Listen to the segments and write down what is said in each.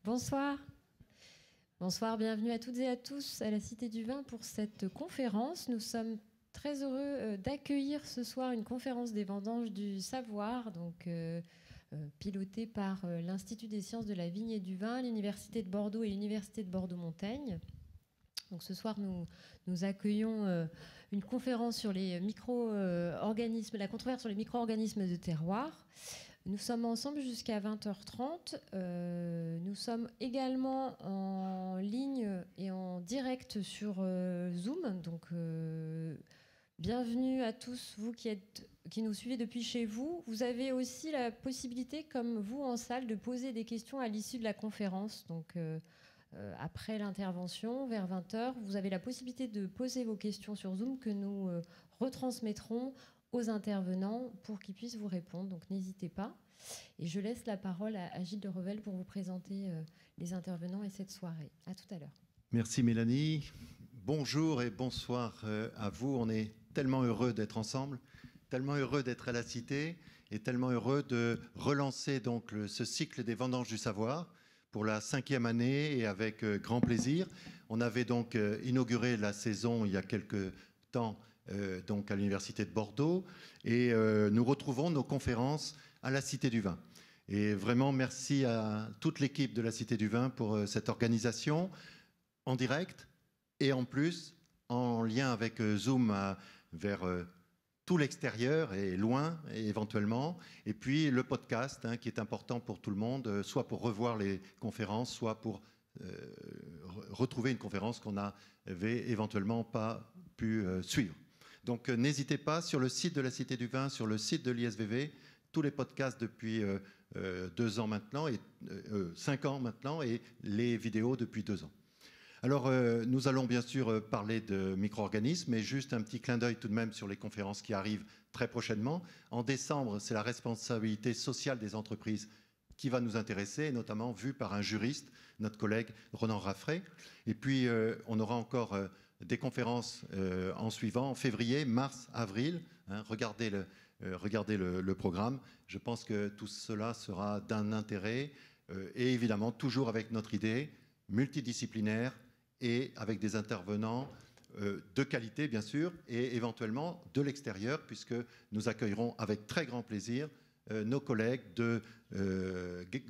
Bonsoir. Bonsoir, bienvenue à toutes et à tous à la Cité du Vin pour cette conférence. Nous sommes très heureux d'accueillir ce soir une conférence des vendanges du savoir, donc pilotée par l'Institut des sciences de la vigne et du vin, l'Université de Bordeaux et l'Université de Bordeaux-Montaigne. Donc ce soir, nous accueillons une conférence sur les micro-organismes, la controverse sur les micro-organismes de terroir. Nous sommes ensemble jusqu'à 20h30. Nous sommes également en ligne et en direct sur Zoom. Donc, bienvenue à tous vous qui nous suivez depuis chez vous. Vous avez aussi la possibilité, comme vous en salle, de poser des questions à l'issue de la conférence. Donc, après l'intervention, vers 20h, vous avez la possibilité de poser vos questions sur Zoom que nous retransmettrons aux intervenants pour qu'ils puissent vous répondre. Donc n'hésitez pas. Et je laisse la parole à Gilles de Revel pour vous présenter les intervenants et cette soirée. À tout à l'heure. Merci Mélanie. Bonjour et bonsoir à vous. On est tellement heureux d'être ensemble, tellement heureux d'être à la Cité et tellement heureux de relancer donc ce cycle des vendanges du savoir pour la 5e année et avec grand plaisir. On avait donc inauguré la saison il y a quelques temps donc à l'Université de Bordeaux et nous retrouvons nos conférences à la Cité du Vin. Et vraiment merci à toute l'équipe de la Cité du Vin pour cette organisation en direct et en plus en lien avec Zoom vers tout l'extérieur et loin et éventuellement, et puis le podcast qui est important pour tout le monde, soit pour revoir les conférences, soit pour retrouver une conférence qu'on n'avait éventuellement pas pu suivre. Donc n'hésitez pas, sur le site de la Cité du Vin, sur le site de l'ISVV, tous les podcasts depuis 2 ans maintenant, et 5 ans maintenant, et les vidéos depuis 2 ans. Alors, nous allons bien sûr parler de micro-organismes, mais juste un petit clin d'œil tout de même sur les conférences qui arrivent très prochainement. En décembre, c'est la responsabilité sociale des entreprises qui va nous intéresser, notamment vue par un juriste, notre collègue Ronan Raffray. Et puis, on aura encore des conférences en suivant, en février, mars, avril. Regardez le programme. Je pense que tout cela sera d'un intérêt, et évidemment, toujours avec notre idée multidisciplinaire, et avec des intervenants de qualité, bien sûr, et éventuellement de l'extérieur, puisque nous accueillerons avec très grand plaisir nos collègues de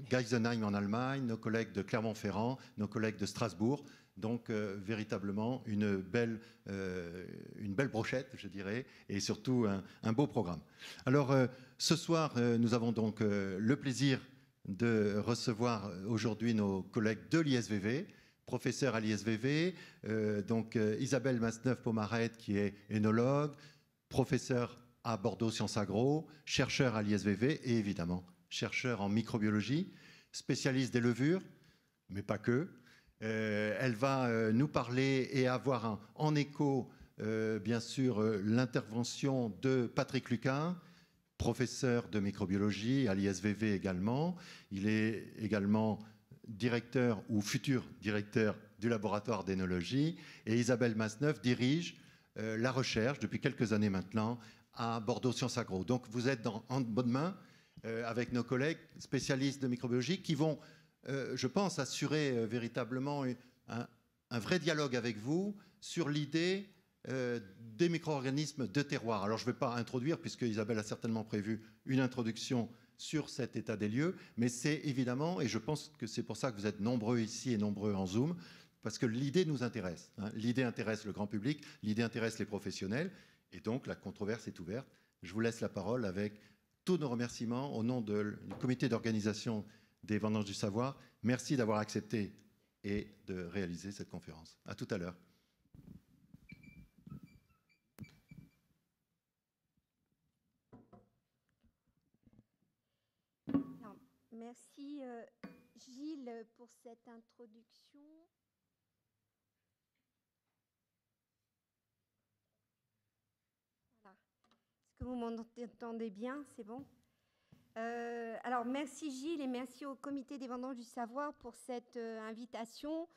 Geisenheim en Allemagne, nos collègues de Clermont-Ferrand, nos collègues de Strasbourg. Donc, véritablement, une belle brochette, je dirais, et surtout un beau programme. Alors, ce soir, nous avons donc le plaisir de recevoir aujourd'hui nos collègues de l'ISVV, professeur à l'ISVV, donc Isabelle Masneuf-Pomaret qui est énologue, professeur à Bordeaux Sciences Agro, chercheur à l'ISVV et évidemment chercheur en microbiologie, spécialiste des levures, mais pas que. Elle va nous parler et avoir en écho, bien sûr, l'intervention de Patrick Luquin, professeur de microbiologie à l'ISVV également. Il est également directeur ou futur directeur du laboratoire d'énologie, et Isabelle Masneuf dirige la recherche depuis quelques années maintenant à Bordeaux Sciences Agro. Donc vous êtes en bonne main avec nos collègues spécialistes de microbiologie qui vont, je pense, assurer véritablement un vrai dialogue avec vous sur l'idée des micro-organismes de terroir. Alors je ne vais pas introduire, puisque Isabelle a certainement prévu une introduction sur cet état des lieux, mais c'est évidemment, et je pense que c'est pour ça que vous êtes nombreux ici et nombreux en Zoom, parce que l'idée nous intéresse. L'idée intéresse le grand public, l'idée intéresse les professionnels, et donc la controverse est ouverte. Je vous laisse la parole avec tous nos remerciements au nom du comité d'organisation des vendanges du savoir. Merci d'avoir accepté et de réaliser cette conférence. À tout à l'heure. Merci Gilles pour cette introduction. Voilà. Est-ce que vous m'entendez bien? C'est bon? Alors merci Gilles et merci au comité des vendanges du savoir pour cette invitation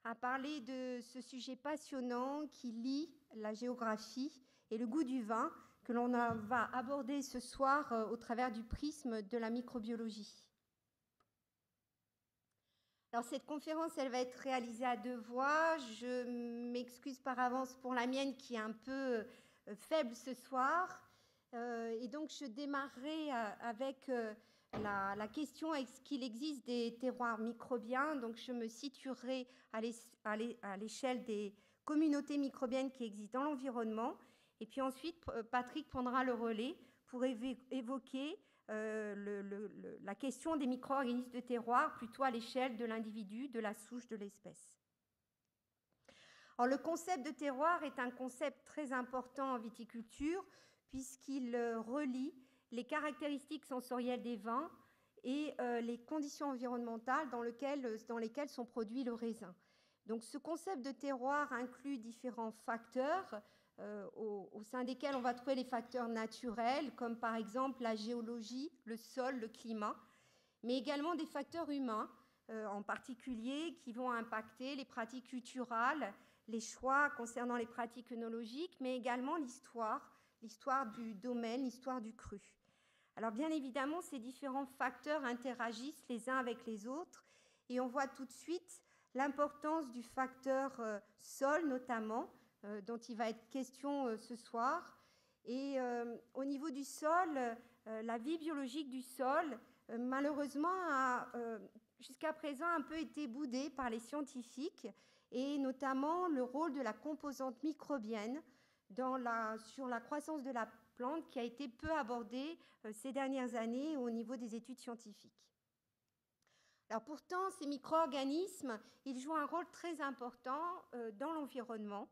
à parler de ce sujet passionnant qui lie la géographie et le goût du vin que l'on va aborder ce soir au travers du prisme de la microbiologie. Alors cette conférence, elle va être réalisée à 2 voix. Je m'excuse par avance pour la mienne qui est un peu faible ce soir. Et donc je démarrerai avec la question est-ce qu'il existe des terroirs microbiens. Donc je me situerai à l'échelle des communautés microbiennes qui existent dans l'environnement. Et puis ensuite, Patrick prendra le relais pour évoquer la question des micro-organismes de terroir, plutôt à l'échelle de l'individu, de la souche, de l'espèce. Alors, le concept de terroir est un concept très important en viticulture, puisqu'il relie les caractéristiques sensorielles des vins et les conditions environnementales dans lesquelles sont produits le raisin. Donc, ce concept de terroir inclut différents facteurs, au sein desquels on va trouver les facteurs naturels, comme par exemple la géologie, le sol, le climat, mais également des facteurs humains, en particulier, qui vont impacter les pratiques culturales, les choix concernant les pratiques œnologiques, mais également l'histoire du domaine, l'histoire du cru. Alors bien évidemment, ces différents facteurs interagissent les uns avec les autres, et on voit tout de suite l'importance du facteur sol, notamment, dont il va être question ce soir. Et au niveau du sol, la vie biologique du sol, malheureusement, a jusqu'à présent un peu été boudée par les scientifiques, et notamment le rôle de la composante microbienne sur la croissance de la plante, qui a été peu abordée ces dernières années au niveau des études scientifiques. Alors pourtant, ces micro-organismes, ils jouent un rôle très important dans l'environnement,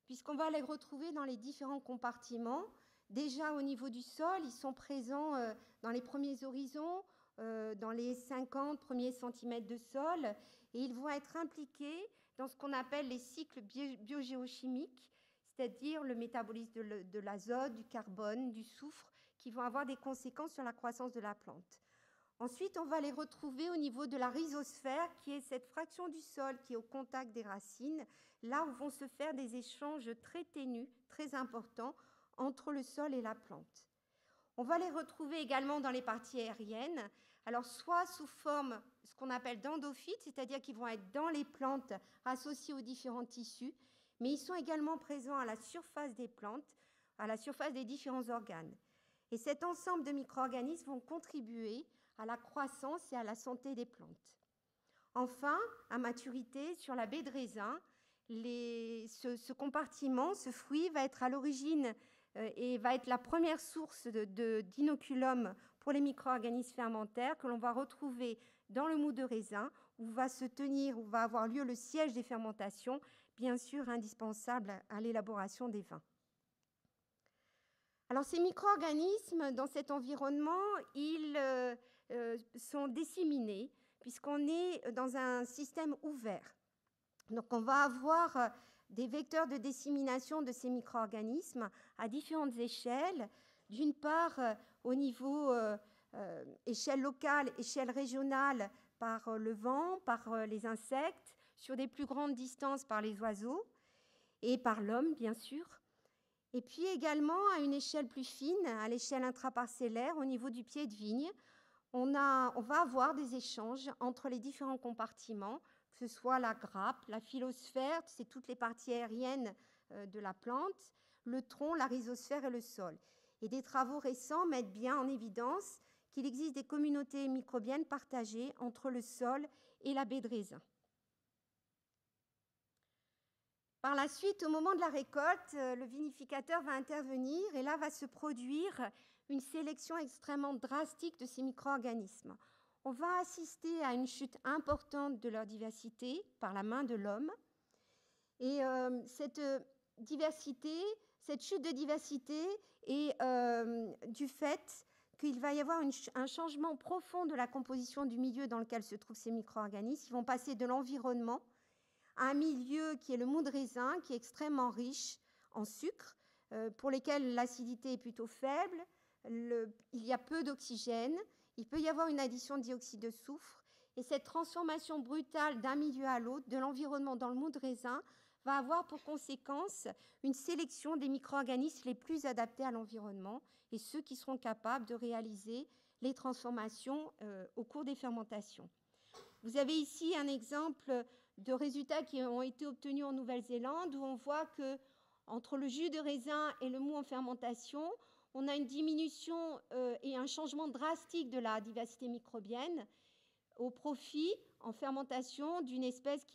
puisqu'on va les retrouver dans les différents compartiments. Déjà au niveau du sol, ils sont présents dans les premiers horizons, dans les 50 premiers centimètres de sol, et ils vont être impliqués dans ce qu'on appelle les cycles biogéochimiques, c'est-à-dire le métabolisme de l'azote, du carbone, du soufre, qui vont avoir des conséquences sur la croissance de la plante. Ensuite, on va les retrouver au niveau de la rhizosphère, qui est cette fraction du sol qui est au contact des racines, là où vont se faire des échanges très ténus, très importants, entre le sol et la plante. On va les retrouver également dans les parties aériennes, alors soit sous forme, ce qu'on appelle d'endophytes, c'est-à-dire qu'ils vont être dans les plantes associés aux différents tissus, mais ils sont également présents à la surface des plantes, à la surface des différents organes. Et cet ensemble de micro-organismes vont contribuer à la croissance et à la santé des plantes. Enfin, à maturité, sur la baie de raisin, ce compartiment, ce fruit, va être à l'origine et va être la première source d'inoculum pour les micro-organismes fermentaires que l'on va retrouver dans le mou de raisin, où va avoir lieu le siège des fermentations, bien sûr indispensable à l'élaboration des vins. Alors, ces micro-organismes, dans cet environnement, ils sont disséminés, puisqu'on est dans un système ouvert. Donc, on va avoir des vecteurs de dissémination de ces micro-organismes à différentes échelles. D'une part, au niveau échelle locale, échelle régionale, par le vent, par les insectes, sur des plus grandes distances par les oiseaux, et par l'homme, bien sûr. Et puis également à une échelle plus fine, à l'échelle intraparcellaire, au niveau du pied de vigne, on va avoir des échanges entre les différents compartiments, que ce soit la grappe, la phylosphère, c'est toutes les parties aériennes de la plante, le tronc, la rhizosphère et le sol. Et des travaux récents mettent bien en évidence qu'il existe des communautés microbiennes partagées entre le sol et la baie de raisin. Par la suite, au moment de la récolte, le vinificateur va intervenir et là va se produire une sélection extrêmement drastique de ces micro-organismes. On va assister à une chute importante de leur diversité par la main de l'homme. Et cette chute de diversité est du fait qu'il va y avoir un changement profond de la composition du milieu dans lequel se trouvent ces micro-organismes. Ils vont passer de l'environnement à un milieu qui est le mou de raisin, qui est extrêmement riche en sucre, pour lesquels l'acidité est plutôt faible, il y a peu d'oxygène, il peut y avoir une addition de dioxyde de soufre, et cette transformation brutale d'un milieu à l'autre, de l'environnement dans le mou de raisin, va avoir pour conséquence une sélection des micro-organismes les plus adaptés à l'environnement et ceux qui seront capables de réaliser les transformations au cours des fermentations. Vous avez ici un exemple de résultats qui ont été obtenus en Nouvelle-Zélande, où on voit que entre le jus de raisin et le mou en fermentation, on a une diminution et un changement drastique de la diversité microbienne au profit, en fermentation, d'une espèce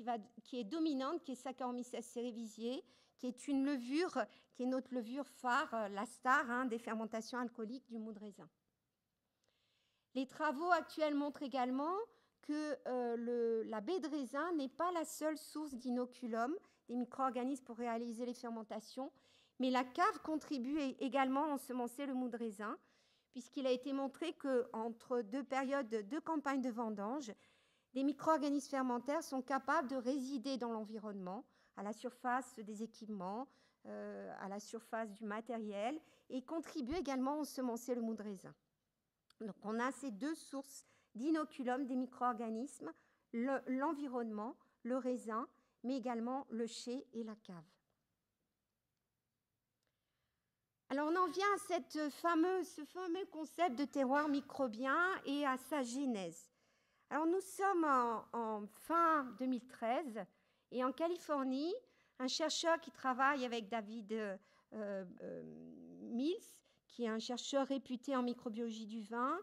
qui est dominante, qui est Saccharomyces cerevisiae, qui est une levure, qui est notre levure phare, la star des fermentations alcooliques du mou de raisin. Les travaux actuels montrent également que la baie de raisin n'est pas la seule source d'inoculum des micro-organismes pour réaliser les fermentations, mais la cave contribue également à ensemencer le mou de raisin, puisqu'il a été montré qu'entre deux périodes de campagne de vendange, des micro-organismes fermentaires sont capables de résider dans l'environnement, à la surface des équipements, à la surface du matériel, et contribuent également à ensemencer le mou de raisin. Donc on a ces deux sources d'inoculum des micro-organismes, l'environnement, le raisin, mais également le chai et la cave. Alors on en vient à ce fameux concept de terroir microbien et à sa genèse. Alors nous sommes en fin 2013 et en Californie, un chercheur qui travaille avec David Mills, qui est un chercheur réputé en microbiologie du vin,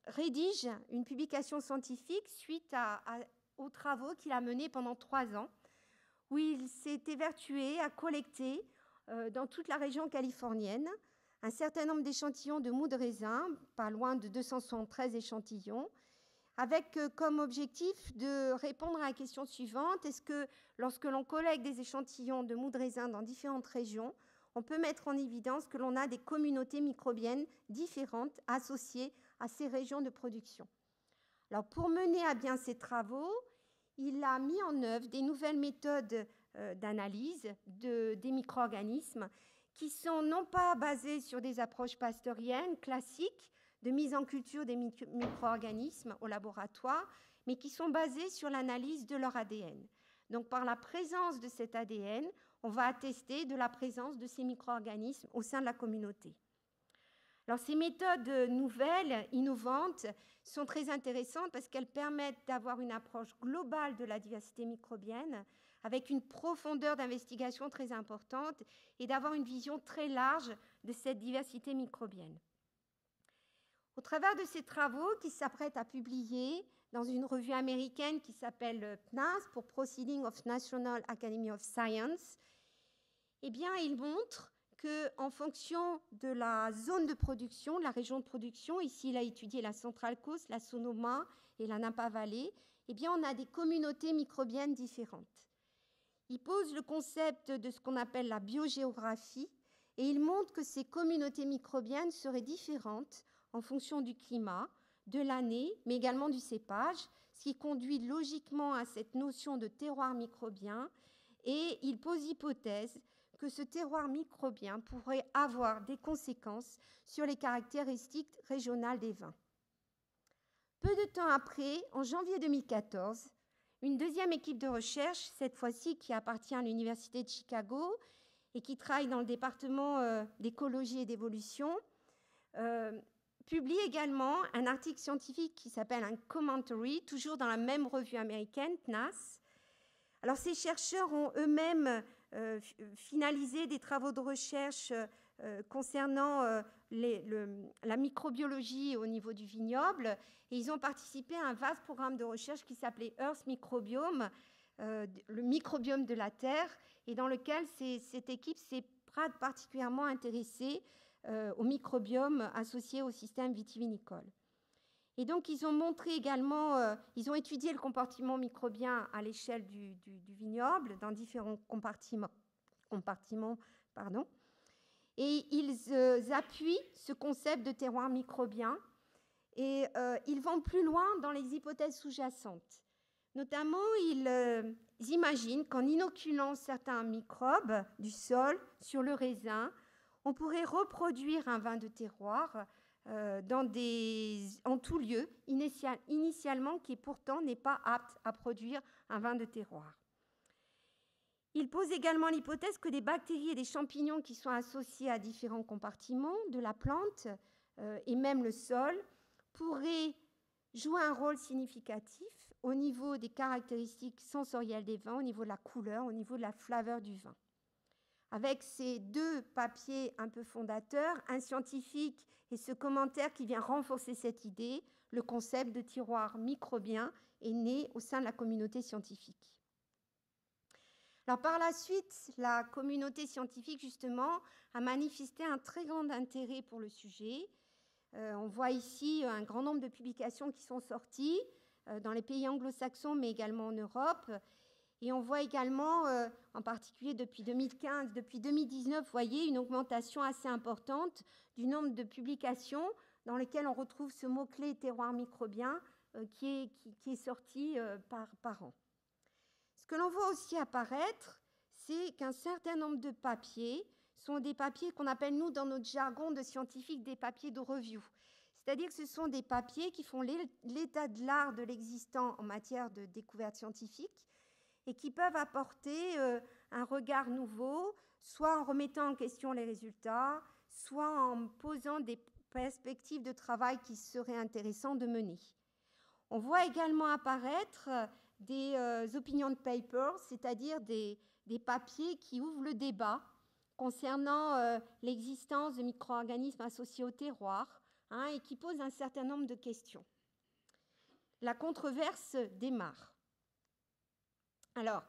rédige une publication scientifique suite aux travaux qu'il a menés pendant 3 ans, où il s'est évertué à collecter dans toute la région californienne un certain nombre d'échantillons de mou de raisin, pas loin de 273 échantillons, avec comme objectif de répondre à la question suivante: est-ce que lorsque l'on collecte des échantillons de mou de raisin dans différentes régions, on peut mettre en évidence que l'on a des communautés microbiennes différentes associées à ces régions de production? Alors, pour mener à bien ces travaux, il a mis en œuvre des nouvelles méthodes d'analyse des micro-organismes qui sont non pas basées sur des approches pasteuriennes classiques de mise en culture des micro-organismes au laboratoire, mais qui sont basées sur l'analyse de leur ADN. Donc, par la présence de cet ADN, on va attester de la présence de ces micro-organismes au sein de la communauté. Alors, ces méthodes nouvelles, innovantes, sont très intéressantes parce qu'elles permettent d'avoir une approche globale de la diversité microbienne avec une profondeur d'investigation très importante et d'avoir une vision très large de cette diversité microbienne. Au travers de ces travaux qu'il s'apprête à publier dans une revue américaine qui s'appelle PNAS, pour Proceedings of National Academy of Science, eh bien, il montre qu'en fonction de la zone de production, de la région de production, ici il a étudié la Central Coast, la Sonoma et la Napa Valley, eh bien, on a des communautés microbiennes différentes. Il pose le concept de ce qu'on appelle la biogéographie et il montre que ces communautés microbiennes seraient différentes en fonction du climat, de l'année, mais également du cépage, ce qui conduit logiquement à cette notion de terroir microbien, et il pose hypothèse que ce terroir microbien pourrait avoir des conséquences sur les caractéristiques régionales des vins. Peu de temps après, en janvier 2014, une deuxième équipe de recherche, cette fois-ci qui appartient à l'Université de Chicago et qui travaille dans le département d'écologie et d'évolution, publie également un article scientifique qui s'appelle un commentary, toujours dans la même revue américaine, PNAS. Alors, ces chercheurs ont eux-mêmes finalisé des travaux de recherche concernant la microbiologie au niveau du vignoble, et ils ont participé à un vaste programme de recherche qui s'appelait Earth Microbiome, le microbiome de la Terre, et dans lequel cette équipe s'est particulièrement intéressée au microbiome associé au système vitivinicole. Et donc, ils ont montré également, ils ont étudié le compartiment microbien à l'échelle du vignoble, dans différents compartiments, et ils appuient ce concept de terroir microbien, et ils vont plus loin dans les hypothèses sous-jacentes. Notamment, ils imaginent qu'en inoculant certains microbes du sol sur le raisin, on pourrait reproduire un vin de terroir en tout lieu, initialement, qui pourtant n'est pas apte à produire un vin de terroir. Il pose également l'hypothèse que des bactéries et des champignons qui sont associés à différents compartiments de la plante et même le sol pourraient joue un rôle significatif au niveau des caractéristiques sensorielles des vins, au niveau de la couleur, au niveau de la flaveur du vin. Avec ces 2 papiers un peu fondateurs, un scientifique et ce commentaire qui vient renforcer cette idée, le concept de tiroir microbien est né au sein de la communauté scientifique. Alors, par la suite, la communauté scientifique, justement, a manifesté un très grand intérêt pour le sujet. On voit ici un grand nombre de publications qui sont sorties dans les pays anglo-saxons, mais également en Europe. Et on voit également, en particulier depuis 2015, depuis 2019, vous voyez, une augmentation assez importante du nombre de publications dans lesquelles on retrouve ce mot-clé terroir microbien qui est sorti par an. Ce que l'on voit aussi apparaître, c'est qu'un certain nombre de papiers sont des papiers qu'on appelle, nous, dans notre jargon de scientifiques, des papiers de review. C'est-à-dire que ce sont des papiers qui font l'état de l'art de l'existant en matière de découverte scientifique et qui peuvent apporter un regard nouveau, soit en remettant en question les résultats, soit en posant des perspectives de travail qui seraient intéressantes de mener. On voit également apparaître des opinion papers, c'est-à-dire des papiers qui ouvrent le débat concernant l'existence de micro-organismes associés au terroir, et qui posent un certain nombre de questions. La controverse démarre. Alors,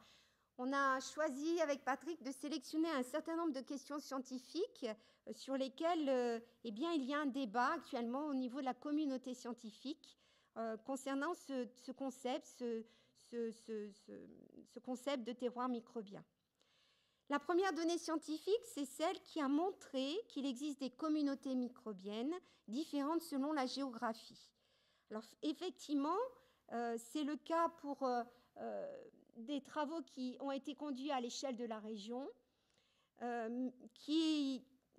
on a choisi avec Patrick de sélectionner un certain nombre de questions scientifiques sur lesquelles il y a un débat actuellement au niveau de la communauté scientifique concernant ce concept de terroir microbien. La première donnée scientifique, c'est celle qui a montré qu'il existe des communautés microbiennes différentes selon la géographie. Alors, effectivement, c'est le cas pour des travaux qui ont été conduits à l'échelle de la région.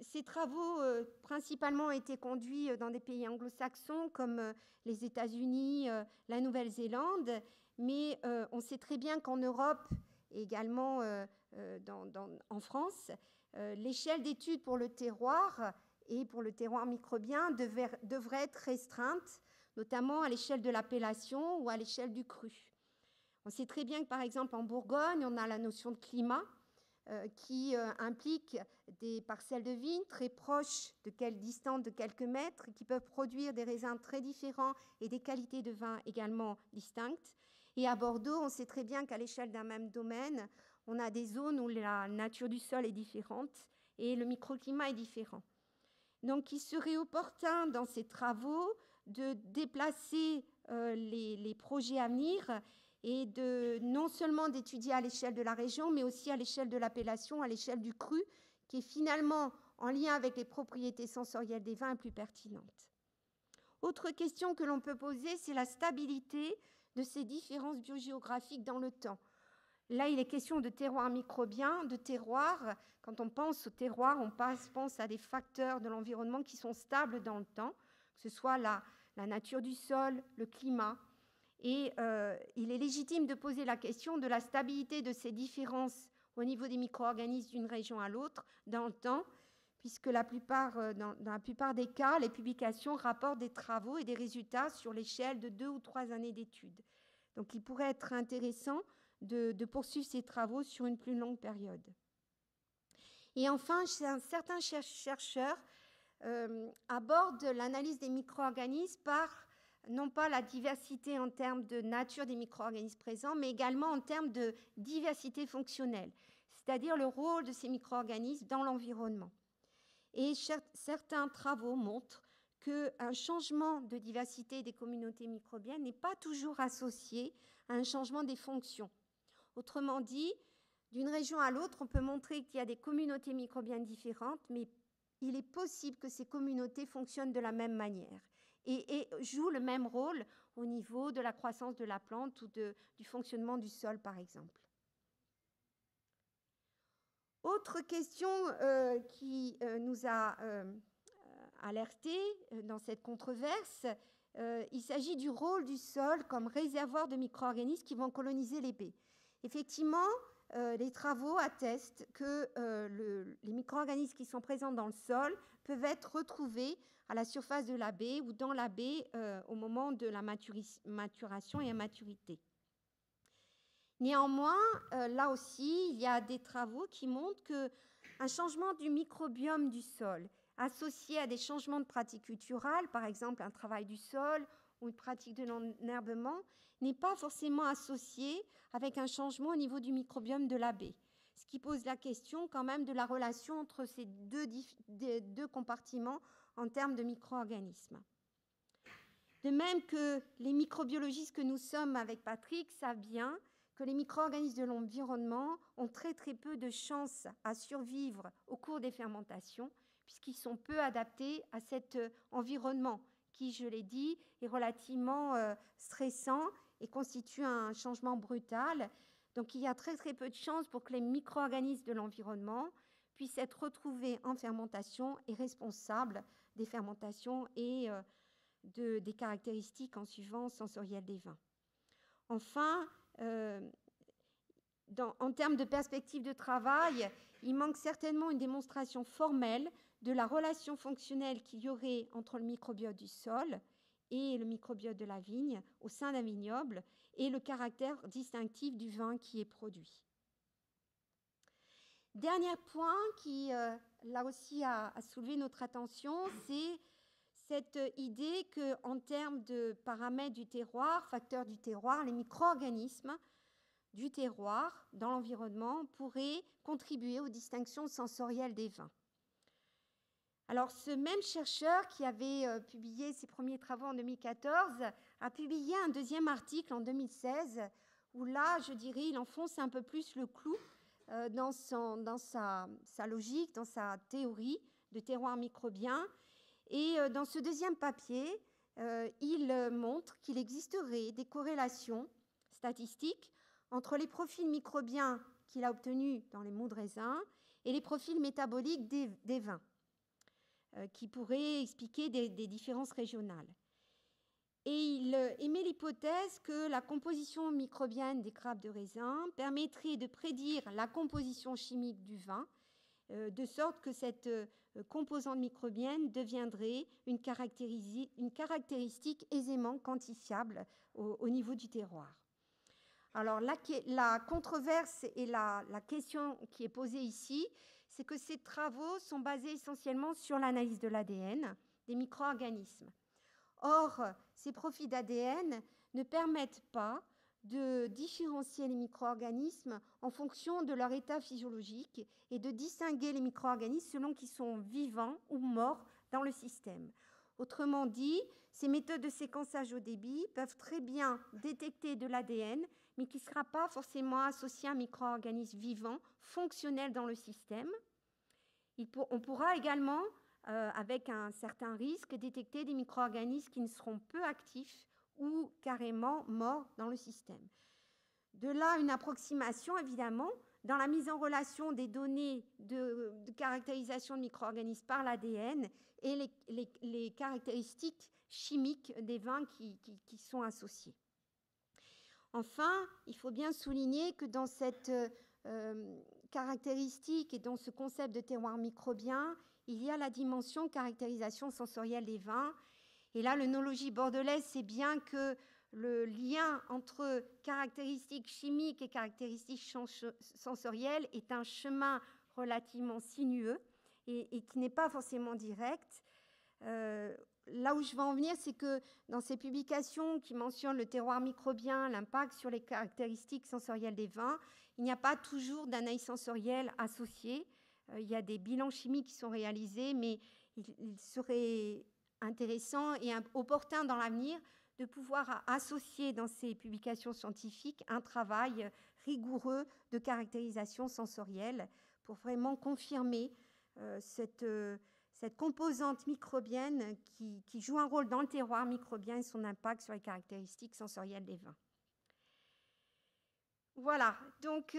Ces travaux, principalement, ont été conduits dans des pays anglo-saxons comme les États-Unis, la Nouvelle-Zélande, mais on sait très bien qu'en Europe, et également en France, l'échelle d'études pour le terroir et pour le terroir microbien devrait être restreinte, notamment à l'échelle de l'appellation ou à l'échelle du cru. On sait très bien que, par exemple, en Bourgogne, on a la notion de climat qui implique des parcelles de vignes très proches, distantes de quelques mètres, qui peuvent produire des raisins très différents et des qualités de vin également distinctes. Et à Bordeaux, on sait très bien qu'à l'échelle d'un même domaine, on a des zones où la nature du sol est différente et le microclimat est différent. Donc, il serait opportun dans ces travaux de déplacer les projets à venir et non seulement d'étudier à l'échelle de la région, mais aussi à l'échelle de l'appellation, à l'échelle du cru, qui est finalement en lien avec les propriétés sensorielles des vins plus pertinentes. Autre question que l'on peut poser, c'est la stabilité de ces différences biogéographiques dans le temps. Là, il est question de terroir microbien, de terroir. Quand on pense au terroir, on pense à des facteurs de l'environnement qui sont stables dans le temps, que ce soit la nature du sol, le climat. Et il est légitime de poser la question de la stabilité de ces différences au niveau des micro-organismes d'une région à l'autre dans le temps, puisque dans la plupart des cas, les publications rapportent des travaux et des résultats sur l'échelle de 2 ou 3 années d'études. Donc, il pourrait être intéressant de poursuivre ces travaux sur une plus longue période. Et enfin, certains chercheurs abordent l'analyse des micro-organismes par non pas la diversité en termes de nature des micro-organismes présents, mais également en termes de diversité fonctionnelle, c'est-à-dire le rôle de ces micro-organismes dans l'environnement. Et certains travaux montrent qu'un changement de diversité des communautés microbiennes n'est pas toujours associé à un changement des fonctions. Autrement dit, d'une région à l'autre, on peut montrer qu'il y a des communautés microbiennes différentes, mais il est possible que ces communautés fonctionnent de la même manière et jouent le même rôle au niveau de la croissance de la plante ou du fonctionnement du sol, par exemple. Autre question qui nous a alertés dans cette controverse, il s'agit du rôle du sol comme réservoir de micro-organismes qui vont coloniser les baies. Effectivement, les travaux attestent que les micro-organismes qui sont présents dans le sol peuvent être retrouvés à la surface de la baie ou dans la baie au moment de la maturation et à maturité. Néanmoins, là aussi, il y a des travaux qui montrent qu'un changement du microbiome du sol associé à des changements de pratiques culturales, par exemple un travail du sol ou une pratique de l'enherbement, n'est pas forcément associé avec un changement au niveau du microbiome de la baie, ce qui pose la question quand même de la relation entre ces deux compartiments en termes de micro-organismes. De même que les microbiologistes que nous sommes avec Patrick savent bien que les micro-organismes de l'environnement ont très peu de chances à survivre au cours des fermentations, puisqu'ils sont peu adaptés à cet environnement qui, je l'ai dit, est relativement stressant et constitue un changement brutal. Donc il y a très peu de chances pour que les micro-organismes de l'environnement puissent être retrouvés en fermentation et responsables des fermentations et des caractéristiques en suivant sensorielles des vins. Enfin, en termes de perspective de travail, il manque certainement une démonstration formelle de la relation fonctionnelle qu'il y aurait entre le microbiote du sol et le microbiote de la vigne au sein d'un vignoble et le caractère distinctif du vin qui est produit. Dernier point qui, là aussi, a soulevé notre attention, c'est cette idée qu'en termes de paramètres du terroir, facteurs du terroir, les micro-organismes du terroir dans l'environnement pourraient contribuer aux distinctions sensorielles des vins. Alors, ce même chercheur qui avait publié ses premiers travaux en 2014 a publié un deuxième article en 2016 où là, je dirais, il enfonce un peu plus le clou dans sa logique, dans sa théorie de terroir microbien. Et dans ce deuxième papier, il montre qu'il existerait des corrélations statistiques entre les profils microbiens qu'il a obtenus dans les moûts de raisin et les profils métaboliques des vins, qui pourraient expliquer des différences régionales. Et il émet l'hypothèse que la composition microbienne des grappes de raisin permettrait de prédire la composition chimique du vin, de sorte que cette composante microbienne deviendrait une caractéristique aisément quantifiable au niveau du terroir. Alors, la controverse et la question qui est posée ici, c'est que ces travaux sont basés essentiellement sur l'analyse de l'ADN des micro-organismes. Or, ces profils d'ADN ne permettent pas de différencier les micro-organismes en fonction de leur état physiologique et de distinguer les micro-organismes selon qu'ils sont vivants ou morts dans le système. Autrement dit, ces méthodes de séquençage au débit peuvent très bien détecter de l'ADN, mais qui ne sera pas forcément associé à un micro-organisme vivant, fonctionnel dans le système. On pourra également, avec un certain risque, détecter des micro-organismes qui ne seront peu actifs ou carrément morts dans le système. De là, une approximation, évidemment, dans la mise en relation des données de caractérisation de micro-organismes par l'ADN et les caractéristiques chimiques des vins qui sont associées. Enfin, il faut bien souligner que dans cette caractéristique et dans ce concept de terroir microbien, il y a la dimension caractérisation sensorielle des vins. Et là, l'œnologie bordelaise sait bien que le lien entre caractéristiques chimiques et caractéristiques sensorielles est un chemin relativement sinueux et qui n'est pas forcément direct. Là où je veux en venir, c'est que dans ces publications qui mentionnent le terroir microbien, l'impact sur les caractéristiques sensorielles des vins, il n'y a pas toujours d'analyse sensorielle associée. Il y a des bilans chimiques qui sont réalisés, mais il serait intéressant et opportun dans l'avenir de pouvoir associer dans ces publications scientifiques un travail rigoureux de caractérisation sensorielle pour vraiment confirmer cette composante microbienne qui joue un rôle dans le terroir microbien et son impact sur les caractéristiques sensorielles des vins. Voilà, donc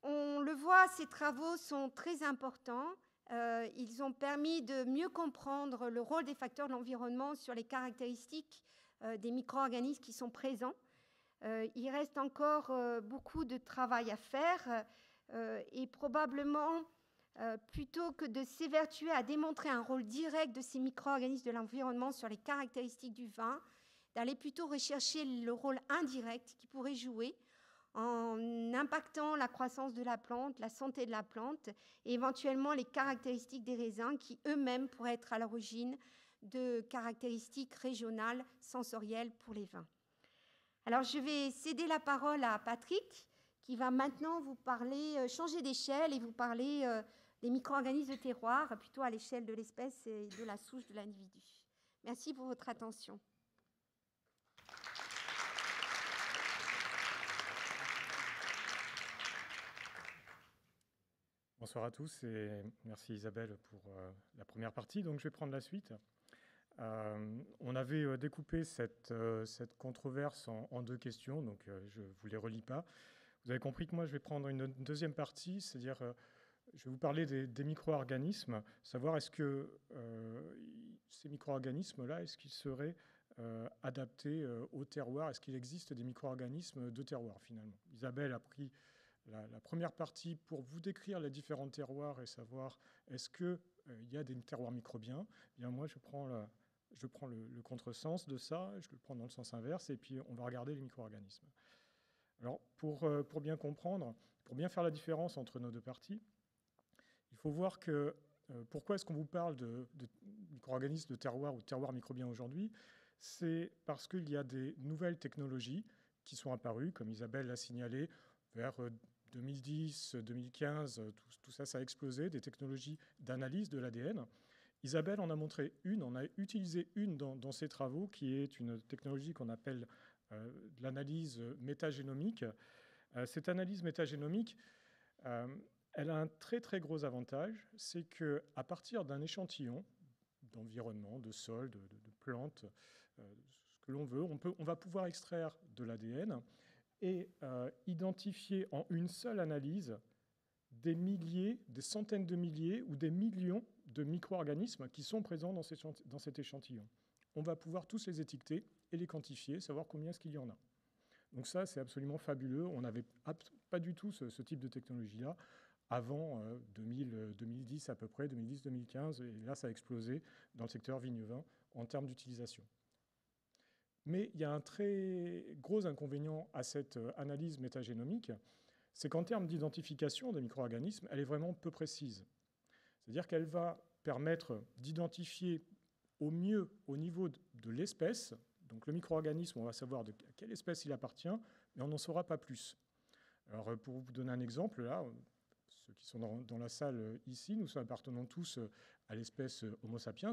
on le voit, ces travaux sont très importants. Ils ont permis de mieux comprendre le rôle des facteurs de l'environnement sur les caractéristiques des micro-organismes qui sont présents Il reste encore beaucoup de travail à faire et probablement, plutôt que de s'évertuer à démontrer un rôle direct de ces micro-organismes de l'environnement sur les caractéristiques du vin, d'aller plutôt rechercher le rôle indirect qu'ils pourraient jouer en impactant la croissance de la plante, la santé de la plante et éventuellement les caractéristiques des raisins qui eux-mêmes pourraient être à l'origine de caractéristiques régionales sensorielles pour les vins. Alors je vais céder la parole à Patrick qui va maintenant vous parler, changer d'échelle et vous parler des micro-organismes de terroir, plutôt à l'échelle de l'espèce et de la souche de l'individu. Merci pour votre attention. Bonsoir à tous et merci Isabelle pour la première partie. Donc je vais prendre la suite. On avait découpé cette controverse en deux questions, donc je ne vous les relis pas. Vous avez compris que moi je vais prendre une deuxième partie, c'est-à-dire je vais vous parler des micro-organismes, savoir est-ce que ces micro-organismes-là, est-ce qu'ils seraient adaptés au terroir, est-ce qu'il existe des micro-organismes de terroir finalement. Isabelle a pris la première partie pour vous décrire les différents terroirs et savoir est-ce qu'il y a des terroirs microbiens. Eh bien moi, je prends le contresens de ça, je le prends dans le sens inverse, et puis on va regarder les micro-organismes. Alors, pour bien comprendre, pour bien faire la différence entre nos deux parties, il faut voir que pourquoi est-ce qu'on vous parle de micro-organismes de terroir ou de terroir microbien aujourd'hui? C'est parce qu'il y a des nouvelles technologies qui sont apparues, comme Isabelle l'a signalé, vers 2010, 2015, tout ça, ça a explosé, des technologies d'analyse de l'ADN. Isabelle en a montré une, on a utilisé une dans ses travaux, qui est une technologie qu'on appelle de l'analyse métagénomique. Cette analyse métagénomique, elle a un très très gros avantage, c'est qu'à partir d'un échantillon d'environnement, de sol, de plantes, ce que l'on veut, on va pouvoir extraire de l'ADN et identifier en une seule analyse des milliers, des centaines de milliers ou des millions de micro-organismes qui sont présents dans cet échantillon. On va pouvoir tous les étiqueter et les quantifier, savoir combien est-ce qu'il y en a. Donc ça, c'est absolument fabuleux. On n'avait pas du tout ce type de technologie-là avant 2010 à peu près, 2010-2015, et là, ça a explosé dans le secteur vigne-vin en termes d'utilisation. Mais il y a un très gros inconvénient à cette analyse métagénomique, c'est qu'en termes d'identification des micro-organismes, elle est vraiment peu précise. C'est-à-dire qu'elle va permettre d'identifier au mieux au niveau de l'espèce. Donc le micro-organisme, on va savoir de quelle espèce il appartient, mais on n'en saura pas plus. Alors pour vous donner un exemple, là, ceux qui sont dans la salle ici, nous appartenons tous à l'espèce Homo sapiens.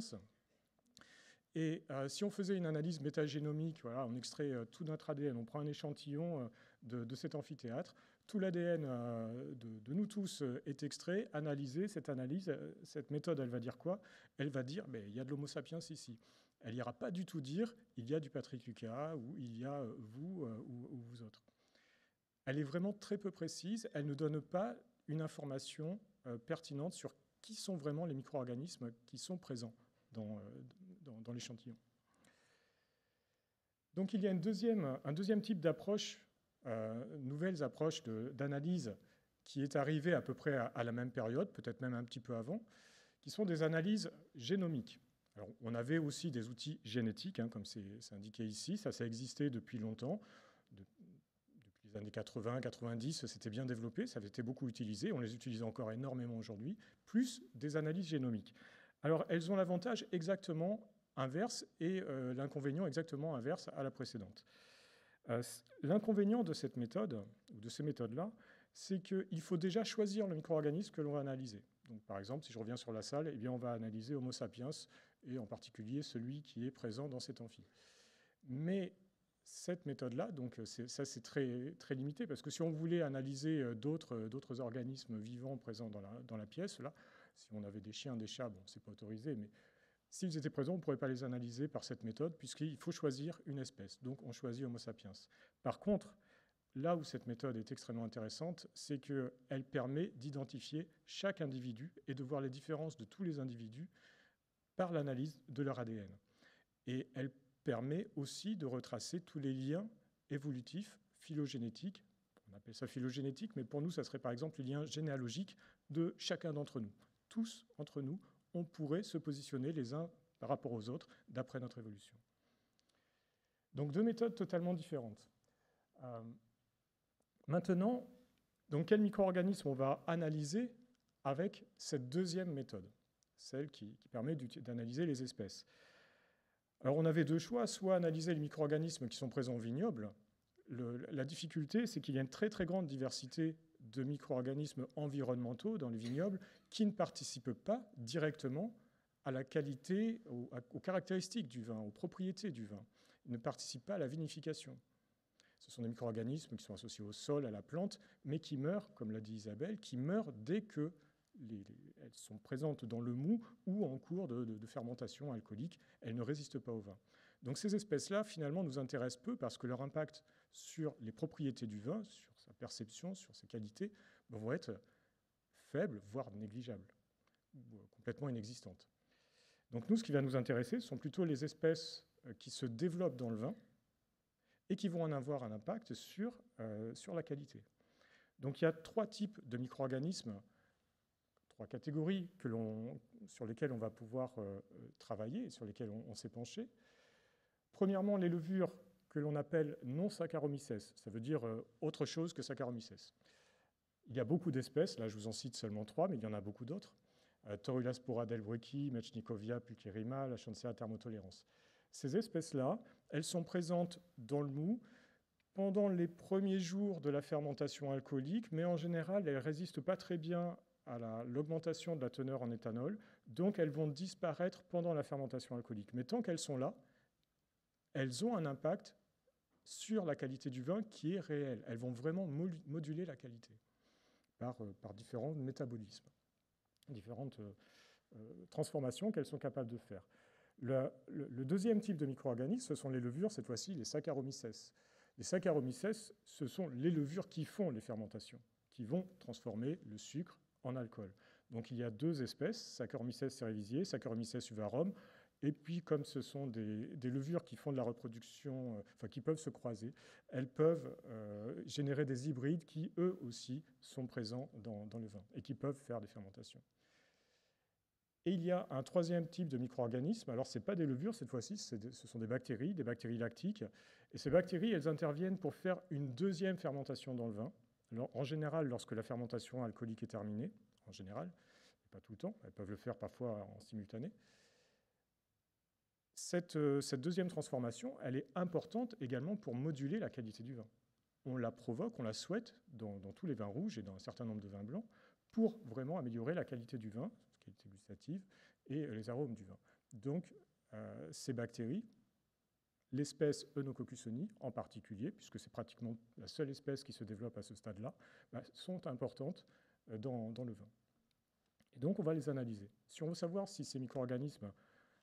Et si on faisait une analyse métagénomique, voilà, on extrait tout notre ADN, on prend un échantillon de cet amphithéâtre, tout l'ADN de nous tous est extrait, analysé. Cette analyse, cette méthode, elle va dire quoi? Elle va dire, il y a de l'Homo sapiens ici. Elle n'ira pas du tout dire, il y a du Patrick Lucas, ou il y a vous ou vous autres. Elle est vraiment très peu précise, elle ne donne pas une information pertinente sur qui sont vraiment les micro-organismes qui sont présents dans l'échantillon. Donc il y a un deuxième type d'approche, nouvelles approches d'analyse qui est arrivée à peu près à la même période, peut-être même un petit peu avant, qui sont des analyses génomiques. Alors, on avait aussi des outils génétiques, comme c'est indiqué ici, ça existait depuis longtemps. Depuis les années 80, 90, c'était bien développé, ça avait été beaucoup utilisé, on les utilise encore énormément aujourd'hui, plus des analyses génomiques. Alors, elles ont l'avantage exactement inverse et l'inconvénient exactement inverse à la précédente. L'inconvénient de cette méthode, ou de ces méthodes-là, c'est qu'il faut déjà choisir le micro-organisme que l'on va analyser. Donc, par exemple, si je reviens sur la salle, eh bien, on va analyser Homo sapiens, et en particulier celui qui est présent dans cet amphi. Mais cette méthode-là, donc ça c'est très, très limité, parce que si on voulait analyser d'autres organismes vivants présents dans la pièce, là, si on avait des chiens, des chats, bon, c'est pas autorisé, mais s'ils étaient présents, on ne pourrait pas les analyser par cette méthode, puisqu'il faut choisir une espèce. Donc, on choisit Homo sapiens. Par contre, là où cette méthode est extrêmement intéressante, c'est qu'elle permet d'identifier chaque individu et de voir les différences de tous les individus par l'analyse de leur ADN. Et elle permet aussi de retracer tous les liens évolutifs, phylogénétiques. On appelle ça phylogénétique, mais pour nous, ça serait par exemple les liens généalogiques de chacun d'entre nous. Tous, entre nous, on pourrait se positionner les uns par rapport aux autres d'après notre évolution. Donc, deux méthodes totalement différentes. Maintenant, donc, quel micro-organisme on va analyser avec cette deuxième méthode, celle qui permet d'analyser les espèces? Alors, on avait deux choix, soit analyser les micro-organismes qui sont présents au vignoble. La difficulté, c'est qu'il y a une très très grande diversité de micro-organismes environnementaux dans les vignobles qui ne participent pas directement à la qualité, aux caractéristiques du vin, aux propriétés du vin. Ils ne participent pas à la vinification. Ce sont des micro-organismes qui sont associés au sol, à la plante, mais qui meurent, comme l'a dit Isabelle, qui meurent dès qu'elles sont présentes dans le mou ou en cours de fermentation alcoolique. Elles ne résistent pas au vin. Donc ces espèces-là, finalement, nous intéressent peu parce que leur impact sur les propriétés du vin, sur sa perception, sur ses qualités, vont être faibles, voire négligeables, ou complètement inexistantes. Donc nous, ce qui va nous intéresser, ce sont plutôt les espèces qui se développent dans le vin et qui vont en avoir un impact sur la qualité. Donc il y a trois types de micro-organismes, trois catégories sur lesquelles on va pouvoir travailler et sur lesquelles on s'est penché. Premièrement, les levures que l'on appelle non-Saccharomyces, ça veut dire autre chose que Saccharomyces. Il y a beaucoup d'espèces, là je vous en cite seulement trois, mais il y en a beaucoup d'autres. Torulaspora delbrueckii, Mechnikovia pulcherrima, Lachantia thermotolerans. Ces espèces-là, elles sont présentes dans le mou pendant les premiers jours de la fermentation alcoolique, mais en général, elles ne résistent pas très bien à l'augmentation de la teneur en éthanol, donc elles vont disparaître pendant la fermentation alcoolique. Mais tant qu'elles sont là, elles ont un impact sur la qualité du vin qui est réel. Elles vont vraiment moduler la qualité par différents métabolismes, différentes transformations qu'elles sont capables de faire. Le deuxième type de micro-organismes, ce sont les levures, cette fois-ci les Saccharomyces. Les Saccharomyces, ce sont les levures qui font les fermentations, qui vont transformer le sucre en alcool. Donc il y a deux espèces, Saccharomyces cerevisiae, Saccharomyces uvarum, et puis comme ce sont des levures qui font de la reproduction, qui peuvent se croiser, elles peuvent générer des hybrides qui, eux aussi, sont présents dans le vin et qui peuvent faire des fermentations. Et il y a un troisième type de micro-organismes. Alors, ce n'est pas des levures, cette fois-ci, ce sont des bactéries lactiques. Et ces bactéries, elles interviennent pour faire une deuxième fermentation dans le vin. Alors, en général, lorsque la fermentation alcoolique est terminée, en général, pas tout le temps, elles peuvent le faire parfois en simultané. Cette deuxième transformation, elle est importante également pour moduler la qualité du vin. On la provoque, on la souhaite dans tous les vins rouges et dans un certain nombre de vins blancs pour vraiment améliorer la qualité du vin, qualité gustative, et les arômes du vin. Donc, ces bactéries, l'espèce Eunococcus honi en particulier, puisque c'est pratiquement la seule espèce qui se développe à ce stade-là, sont importantes dans le vin. Et donc, on va les analyser. Si on veut savoir si ces micro-organismes,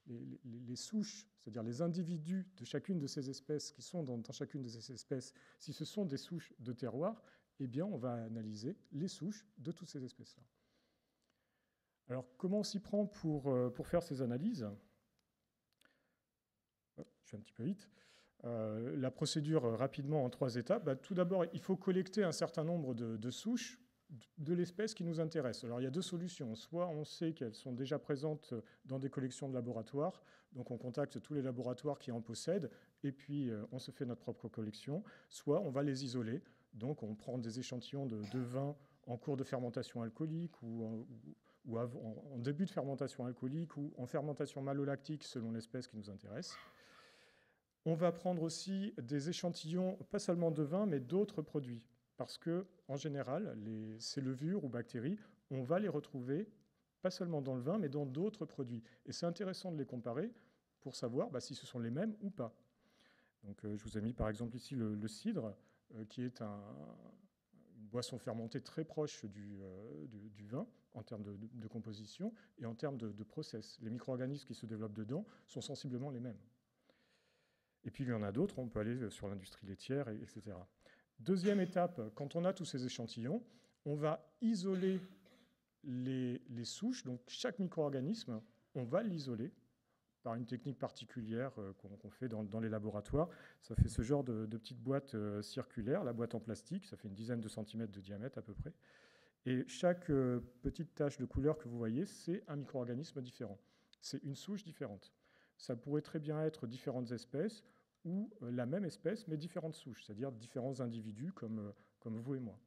les souches, c'est-à-dire les individus de chacune de ces espèces qui sont dans chacune de ces espèces, si ce sont des souches de terroir, eh bien, on va analyser les souches de toutes ces espèces-là. Alors, comment on s'y prend pour faire ces analyses? Je suis un petit peu vite. La procédure, rapidement, en 3 étapes. Tout d'abord, il faut collecter un certain nombre de souches de l'espèce qui nous intéresse. Alors, il y a 2 solutions. Soit on sait qu'elles sont déjà présentes dans des collections de laboratoires, donc on contacte tous les laboratoires qui en possèdent, et puis on se fait notre propre collection. Soit on va les isoler, donc on prend des échantillons de vin en cours de fermentation alcoolique ou en début de fermentation alcoolique ou en fermentation malolactique selon l'espèce qui nous intéresse. On va prendre aussi des échantillons, pas seulement de vin, mais d'autres produits. Parce que, en général, ces levures ou bactéries, on va les retrouver pas seulement dans le vin, mais dans d'autres produits. Et c'est intéressant de les comparer pour savoir si ce sont les mêmes ou pas. Donc, je vous ai mis par exemple ici le cidre, qui est une boisson fermentée très proche du vin en termes de composition et en termes de process. Les micro-organismes qui se développent dedans sont sensiblement les mêmes. Et puis il y en a d'autres, on peut aller sur l'industrie laitière, etc. Deuxième étape, quand on a tous ces échantillons, on va isoler les souches, donc chaque micro-organisme, on va l'isoler par une technique particulière qu'on fait dans les laboratoires. Ça fait ce genre de petite boîte circulaire, la boîte en plastique, ça fait une dizaine de centimètres de diamètre à peu près. Et chaque petite tache de couleur que vous voyez, c'est un micro-organisme différent. C'est une souche différente. Ça pourrait très bien être différentes espèces ou la même espèce, mais différentes souches, c'est-à-dire différents individus comme vous et moi.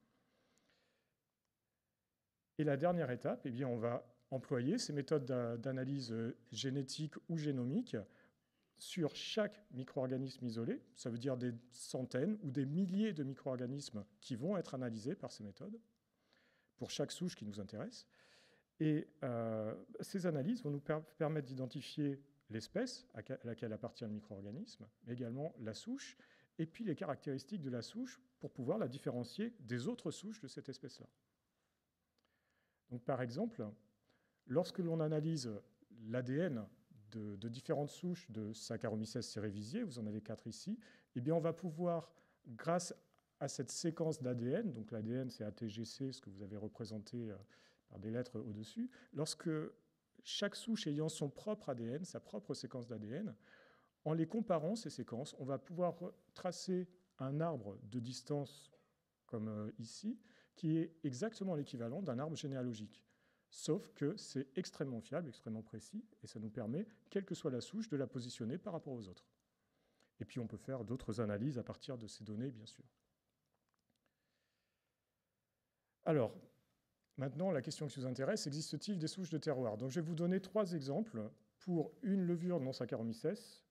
Et la dernière étape, eh bien, on va employer ces méthodes d'analyse génétique ou génomique sur chaque micro-organisme isolé. Ça veut dire des centaines ou des milliers de micro-organismes qui vont être analysés par ces méthodes, pour chaque souche qui nous intéresse. Et ces analyses vont nous permettre d'identifier l'espèce à laquelle appartient le micro-organisme, mais également la souche, et puis les caractéristiques de la souche pour pouvoir la différencier des autres souches de cette espèce-là. Donc, par exemple, lorsque l'on analyse l'ADN de différentes souches de Saccharomyces cerevisiae, vous en avez 4 ici, eh bien on va pouvoir, grâce à cette séquence d'ADN, donc l'ADN c'est ATGC, ce que vous avez représenté par des lettres au-dessus, lorsque chaque souche ayant son propre ADN, sa propre séquence d'ADN, en les comparant, ces séquences, on va pouvoir tracer un arbre de distance, comme ici, qui est exactement l'équivalent d'un arbre généalogique. Sauf que c'est extrêmement fiable, extrêmement précis, et ça nous permet, quelle que soit la souche, de la positionner par rapport aux autres. Et puis on peut faire d'autres analyses à partir de ces données, bien sûr. Alors, maintenant, la question qui vous intéresse, existe-t-il des souches de terroir? Donc je vais vous donner 3 exemples pour une levure non Saccharomyces,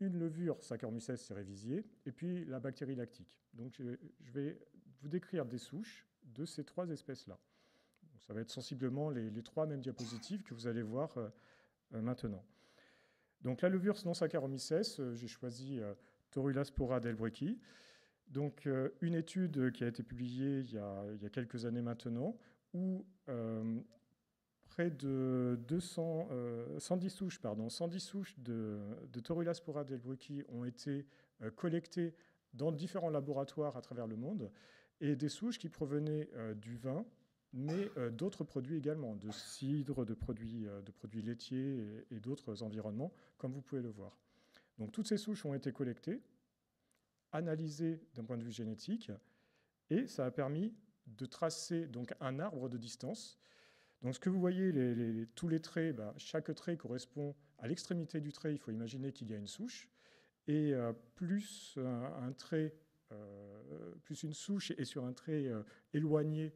une levure Saccharomyces cerevisiae, et puis la bactérie lactique. Donc je vais vous décrire des souches de ces 3 espèces-là. Ça va être sensiblement les 3 mêmes diapositives que vous allez voir maintenant. Donc la levure non Saccharomyces, j'ai choisi Torulaspora delbrueckii. Donc une étude qui a été publiée il y a quelques années maintenant, où près de 110 souches de Torulaspora delbrueckii ont été collectées dans différents laboratoires à travers le monde, et des souches qui provenaient du vin, mais d'autres produits également, de cidre, de produits laitiers et d'autres environnements, comme vous pouvez le voir. Donc toutes ces souches ont été collectées, analysées d'un point de vue génétique, et ça a permis de tracer donc un arbre de distance. Donc ce que vous voyez, tous les traits, chaque trait correspond à l'extrémité du trait, il faut imaginer qu'il y a une souche, et plus un trait, plus une souche est sur un trait éloigné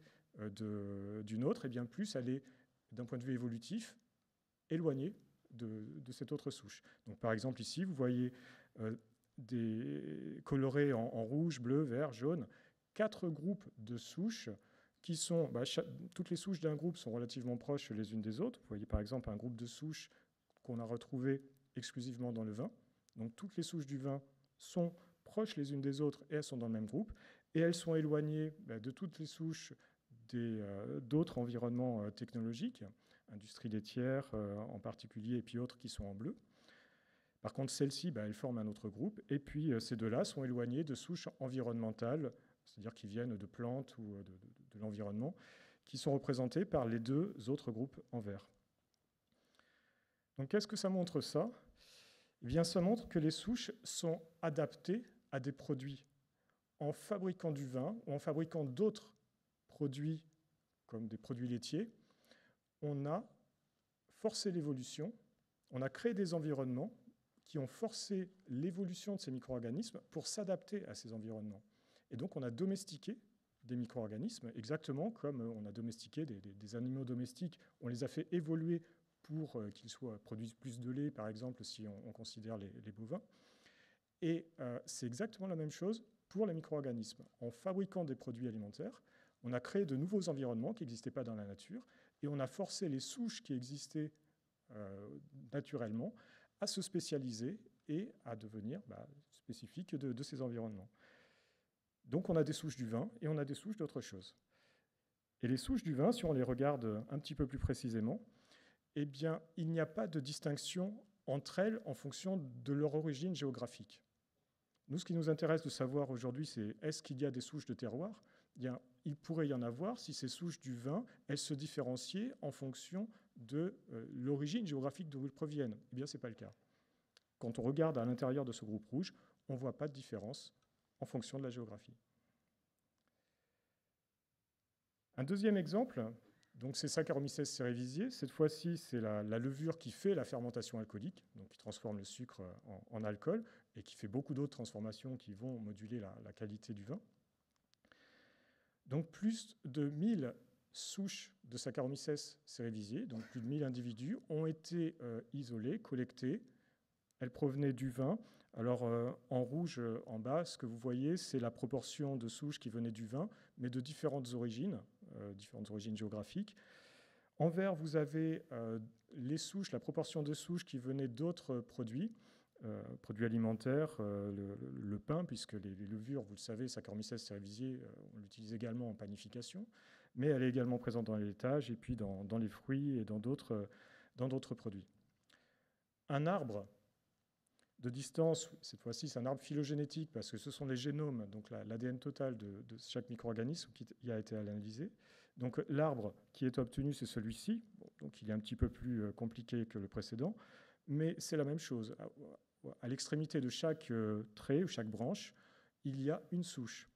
d'une autre, et bien plus elle est, d'un point de vue évolutif, éloignée de cette autre souche. Donc, par exemple, ici, vous voyez colorés en rouge, bleu, vert, jaune, 4 groupes de souches qui sont... toutes les souches d'un groupe sont relativement proches les unes des autres. Vous voyez, par exemple, un groupe de souches qu'on a retrouvé exclusivement dans le vin. Donc, toutes les souches du vin sont proches les unes des autres et elles sont dans le même groupe. Et elles sont éloignées de toutes les souches d'autres environnements technologiques, industrie laitière en particulier, et puis autres qui sont en bleu. Par contre, celles-ci, elles forment un autre groupe, et puis ces deux-là sont éloignées de souches environnementales, c'est-à-dire qui viennent de plantes ou de l'environnement, qui sont représentées par les 2 autres groupes en vert. Donc qu'est-ce que ça montre ça? Eh bien, ça montre que les souches sont adaptées à des produits. En fabriquant du vin ou en fabriquant d'autres produits comme des produits laitiers, on a forcé l'évolution, on a créé des environnements qui ont forcé l'évolution de ces micro-organismes pour s'adapter à ces environnements. Et donc on a domestiqué des micro-organismes, exactement comme on a domestiqué des animaux domestiques, on les a fait évoluer pour qu'ils produisent plus de lait, par exemple, si on considère les bovins. Et c'est exactement la même chose pour les micro-organismes. En fabriquant des produits alimentaires, on a créé de nouveaux environnements qui n'existaient pas dans la nature et on a forcé les souches qui existaient naturellement à se spécialiser et à devenir spécifiques de ces environnements. Donc on a des souches du vin et on a des souches d'autres choses. Et les souches du vin, si on les regarde un petit peu plus précisément, eh bien, il n'y a pas de distinction entre elles en fonction de leur origine géographique. Nous, ce qui nous intéresse de savoir aujourd'hui, c'est est-ce qu'il y a des souches de terroir? Eh bien, il pourrait y en avoir si ces souches du vin, elles se différenciaient en fonction de l'origine géographique d'où elles proviennent. Eh bien, ce n'est pas le cas. quand on regarde à l'intérieur de ce groupe rouge, on ne voit pas de différence en fonction de la géographie. Un deuxième exemple, donc c'est Saccharomyces cerevisiae. Cette fois-ci, c'est la levure qui fait la fermentation alcoolique, donc qui transforme le sucre en alcool et qui fait beaucoup d'autres transformations qui vont moduler la qualité du vin. Donc plus de 1000 souches de Saccharomyces cerevisiae, donc plus de 1000 individus, ont été isolés, collectés. Elles provenaient du vin. Alors en rouge en bas, ce que vous voyez, c'est la proportion de souches qui venaient du vin, mais de différentes origines géographiques. En vert, vous avez les souches, la proportion de souches qui venaient d'autres produits alimentaires, le pain, puisque les levures, vous le savez, Saccharomyces cerevisiae, on l'utilise également en panification, mais elle est également présente dans les laitages et puis dans les fruits et dans d'autres produits. Un arbre de distance, cette fois-ci, c'est un arbre phylogénétique parce que ce sont les génomes, donc l'ADN total de chaque micro-organisme qui a été analysé. Donc l'arbre qui est obtenu, c'est celui-ci. Bon, donc il est un petit peu plus compliqué que le précédent, mais c'est la même chose. À l'extrémité de chaque trait ou chaque branche, il y a une souche.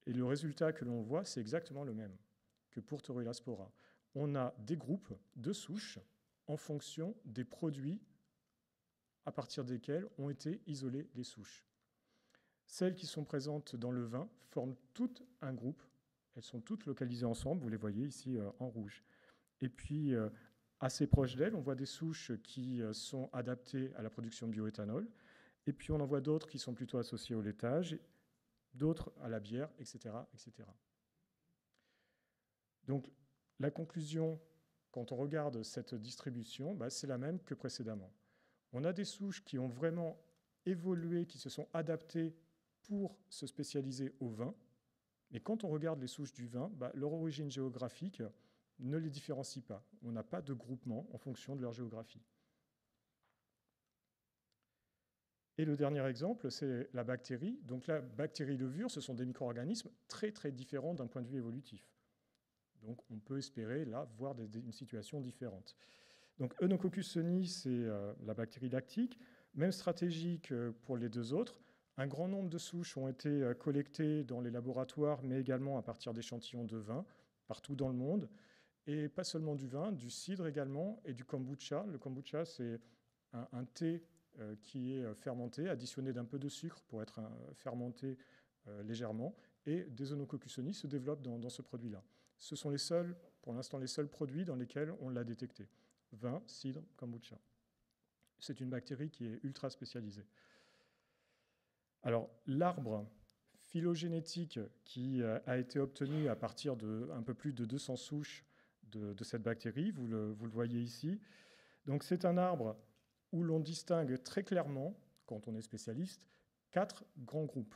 Et le résultat que l'on voit, c'est exactement le même que pour Torula spora. On a des groupes de souches en fonction des produits à partir desquels ont été isolées les souches. Celles qui sont présentes dans le vin forment tout un groupe. Elles sont toutes localisées ensemble, vous les voyez ici en rouge. Et puis, assez proche d'elles, on voit des souches qui sont adaptées à la production de bioéthanol. Et puis, on en voit d'autres qui sont plutôt associées au laitage, d'autres à la bière, etc., etc. Donc, la conclusion, quand on regarde cette distribution, c'est la même que précédemment. On a des souches qui ont vraiment évolué, qui se sont adaptées pour se spécialiser au vin. Mais quand on regarde les souches du vin, leur origine géographique ne les différencie pas. On n'a pas de groupement en fonction de leur géographie. Et le dernier exemple, c'est la bactérie. Donc la bactérie levure, ce sont des micro-organismes très très différents d'un point de vue évolutif. Donc on peut espérer là voir une situation différente. Donc Eunococcus soni, c'est la bactérie lactique. Même stratégie que pour les deux autres. Un grand nombre de souches ont été collectées dans les laboratoires, mais également à partir d'échantillons de vin, partout dans le monde. Et pas seulement du vin, du cidre également, et du kombucha. Le kombucha, c'est un thé qui est fermenté, additionné d'un peu de sucre pour être fermenté légèrement. Et des Eunococcus soni se développent dans ce produit-là. Ce sont pour l'instant, les seuls produits dans lesquels on l'a détecté. Vin, cidre, kombucha. C'est une bactérie qui est ultra spécialisée. Alors, l'arbre phylogénétique qui a été obtenu à partir de un peu plus de 200 souches de cette bactérie, vous le voyez ici. Donc, c'est un arbre où l'on distingue très clairement, quand on est spécialiste, 4 grands groupes.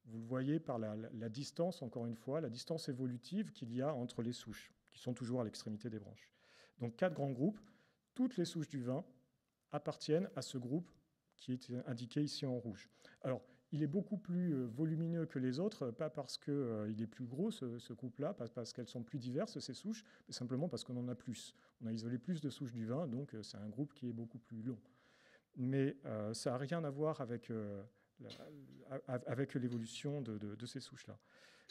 Vous le voyez par la distance, encore une fois, la distance évolutive qu'il y a entre les souches, qui sont toujours à l'extrémité des branches. Donc 4 grands groupes, toutes les souches du vin appartiennent à ce groupe qui est indiqué ici en rouge. Alors, il est beaucoup plus volumineux que les autres, pas parce qu'il est plus gros, ce groupe-là, pas parce qu'elles sont plus diverses, ces souches, mais simplement parce qu'on en a plus. On a isolé plus de souches du vin, donc c'est un groupe qui est beaucoup plus long. Mais ça n'a rien à voir avec l'évolution de ces souches-là.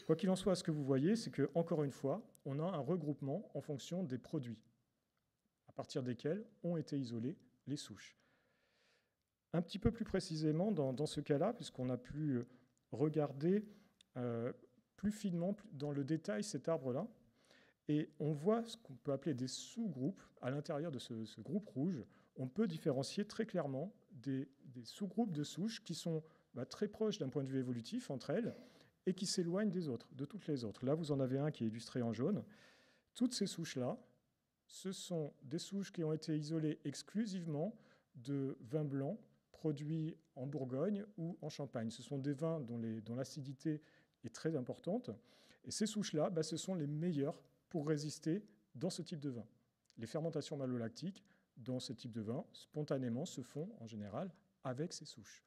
Quoi qu'il en soit, ce que vous voyez, c'est qu'encore une fois, on a un regroupement en fonction des produits à partir desquels ont été isolées les souches. Un petit peu plus précisément, dans ce cas-là, puisqu'on a pu regarder plus finement, dans le détail, cet arbre-là, et on voit ce qu'on peut appeler des sous-groupes. À l'intérieur de ce groupe rouge, on peut différencier très clairement des sous-groupes de souches qui sont très proches d'un point de vue évolutif entre elles et qui s'éloignent des autres, de toutes les autres. Là, vous en avez un qui est illustré en jaune. Toutes ces souches-là, ce sont des souches qui ont été isolées exclusivement de vins blancs produits en Bourgogne ou en Champagne. Ce sont des vins dont l'acidité est très importante. Et ces souches-là, ce sont les meilleures pour résister dans ce type de vin. Les fermentations malolactiques dans ce type de vin, spontanément, se font en général avec ces souches.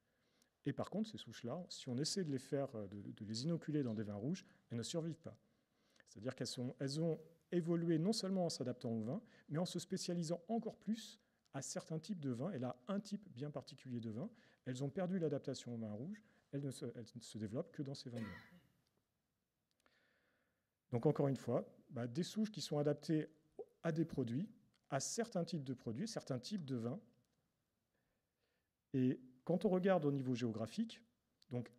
Et par contre, ces souches-là, si on essaie de les inoculer dans des vins rouges, elles ne survivent pas. C'est-à-dire qu'elles ont évolué non seulement en s'adaptant au vin, mais en se spécialisant encore plus à certains types de vins. Elle a un type bien particulier de vin. Elles ont perdu l'adaptation au vin rouge. Elles ne se développent que dans ces vins blancs. Donc encore une fois, des souches qui sont adaptées à des produits, à certains types de produits, certains types de vins. Et quand on regarde au niveau géographique, donc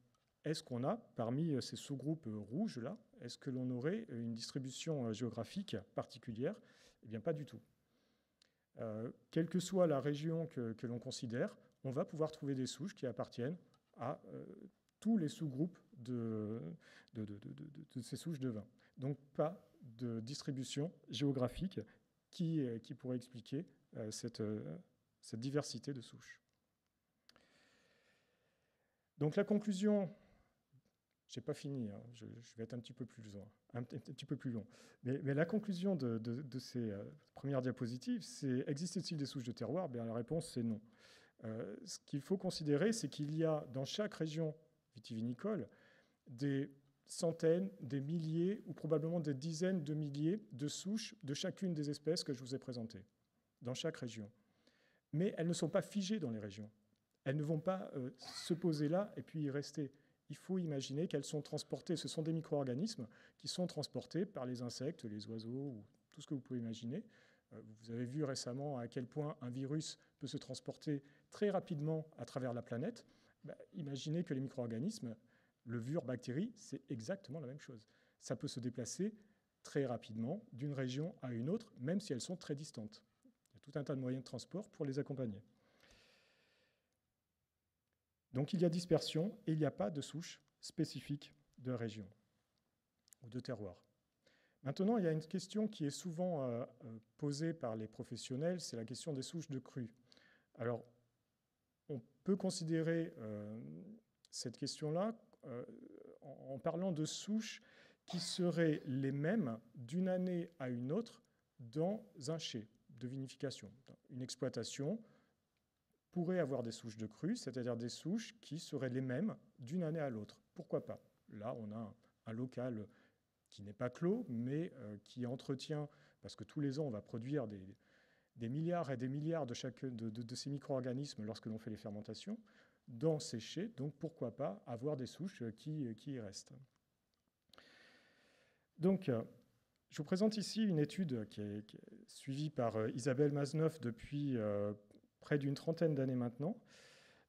est-ce qu'on a, parmi ces sous-groupes rouges-là, est-ce que l'on aurait une distribution géographique particulière? Eh bien, pas du tout. Quelle que soit la région que l'on considère, on va pouvoir trouver des souches qui appartiennent à tous les sous-groupes de ces souches de vin. Donc, pas de distribution géographique qui pourrait expliquer cette diversité de souches. Donc, la conclusion... Je n'ai pas fini, hein, je vais être un petit peu plus long. Mais la conclusion de ces premières diapositives, c'est existe-t-il des souches de terroir? Bien, la réponse, c'est non. Ce qu'il faut considérer, c'est qu'il y a dans chaque région vitivinicole des centaines, des milliers ou probablement des dizaines de milliers de souches de chacune des espèces que je vous ai présentées, dans chaque région. Mais elles ne sont pas figées dans les régions. Elles ne vont pas se poser là et puis y rester. Il faut imaginer qu'elles sont transportées, ce sont des micro-organismes qui sont transportés par les insectes, les oiseaux, ou tout ce que vous pouvez imaginer. Vous avez vu récemment à quel point un virus peut se transporter très rapidement à travers la planète. Imaginez que les micro-organismes, levures, bactéries, c'est exactement la même chose. Ça peut se déplacer très rapidement d'une région à une autre, même si elles sont très distantes. Il y a tout un tas de moyens de transport pour les accompagner. Donc il y a dispersion et il n'y a pas de souche spécifique de région ou de terroir. Maintenant, il y a une question qui est souvent posée par les professionnels, c'est la question des souches de cru. Alors, on peut considérer cette question-là en parlant de souches qui seraient les mêmes d'une année à une autre dans un chai de vinification, une exploitation pourrait avoir des souches de cru, c'est-à-dire des souches qui seraient les mêmes d'une année à l'autre. Pourquoi pas? Là, on a un local qui n'est pas clos, mais qui entretient, parce que tous les ans, on va produire des milliards et des milliards de ces micro-organismes lorsque l'on fait les fermentations, dans ces chais, donc pourquoi pas avoir des souches qui y restent. Donc, je vous présente ici une étude qui est suivie par Isabelle Mazneuf depuis près d'une trentaine d'années maintenant.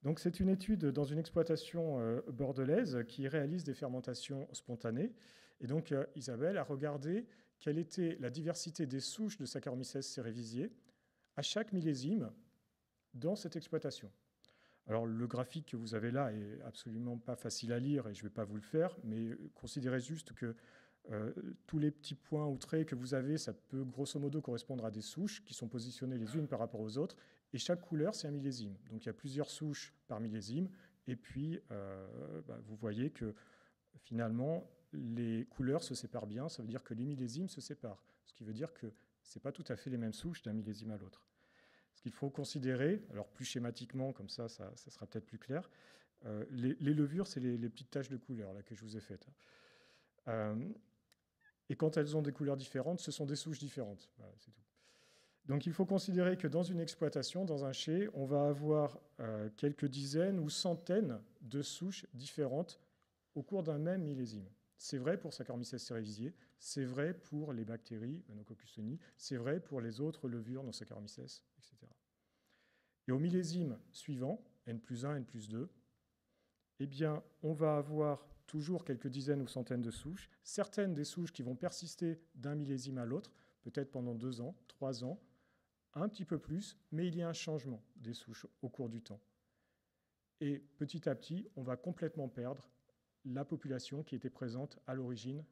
Donc, c'est une étude dans une exploitation bordelaise qui réalise des fermentations spontanées. Et donc, Isabelle a regardé quelle était la diversité des souches de Saccharomyces cerevisiae à chaque millésime dans cette exploitation. Alors, le graphique que vous avez là est absolument pas facile à lire et je ne vais pas vous le faire, mais considérez juste que tous les petits points ou traits que vous avez, ça peut grosso modo correspondre à des souches qui sont positionnées les unes par rapport aux autres. Et chaque couleur, c'est un millésime. Donc, il y a plusieurs souches par millésime. Et puis, vous voyez que finalement, les couleurs se séparent bien. Ça veut dire que les millésimes se séparent. Ce qui veut dire que ce n'est pas tout à fait les mêmes souches d'un millésime à l'autre. Ce qu'il faut considérer, alors plus schématiquement, comme ça sera peut-être plus clair, les levures, c'est les petites taches de couleur là, que je vous ai faites. Et quand elles ont des couleurs différentes, ce sont des souches différentes. Voilà, c'est tout. Donc il faut considérer que dans une exploitation, dans un chai, on va avoir quelques dizaines ou centaines de souches différentes au cours d'un même millésime. C'est vrai pour Saccharomyces cerevisiae, c'est vrai pour les bactéries, Enococcus honi, c'est vrai pour les autres levures, non Saccharomyces, etc. Et au millésime suivant, N+1, N+2, eh bien, on va avoir toujours quelques dizaines ou centaines de souches, certaines des souches qui vont persister d'un millésime à l'autre, peut-être pendant 2 ans, 3 ans, un petit peu plus, mais il y a un changement des souches au cours du temps. Et petit à petit, on va complètement perdre la population qui était présente à l'origine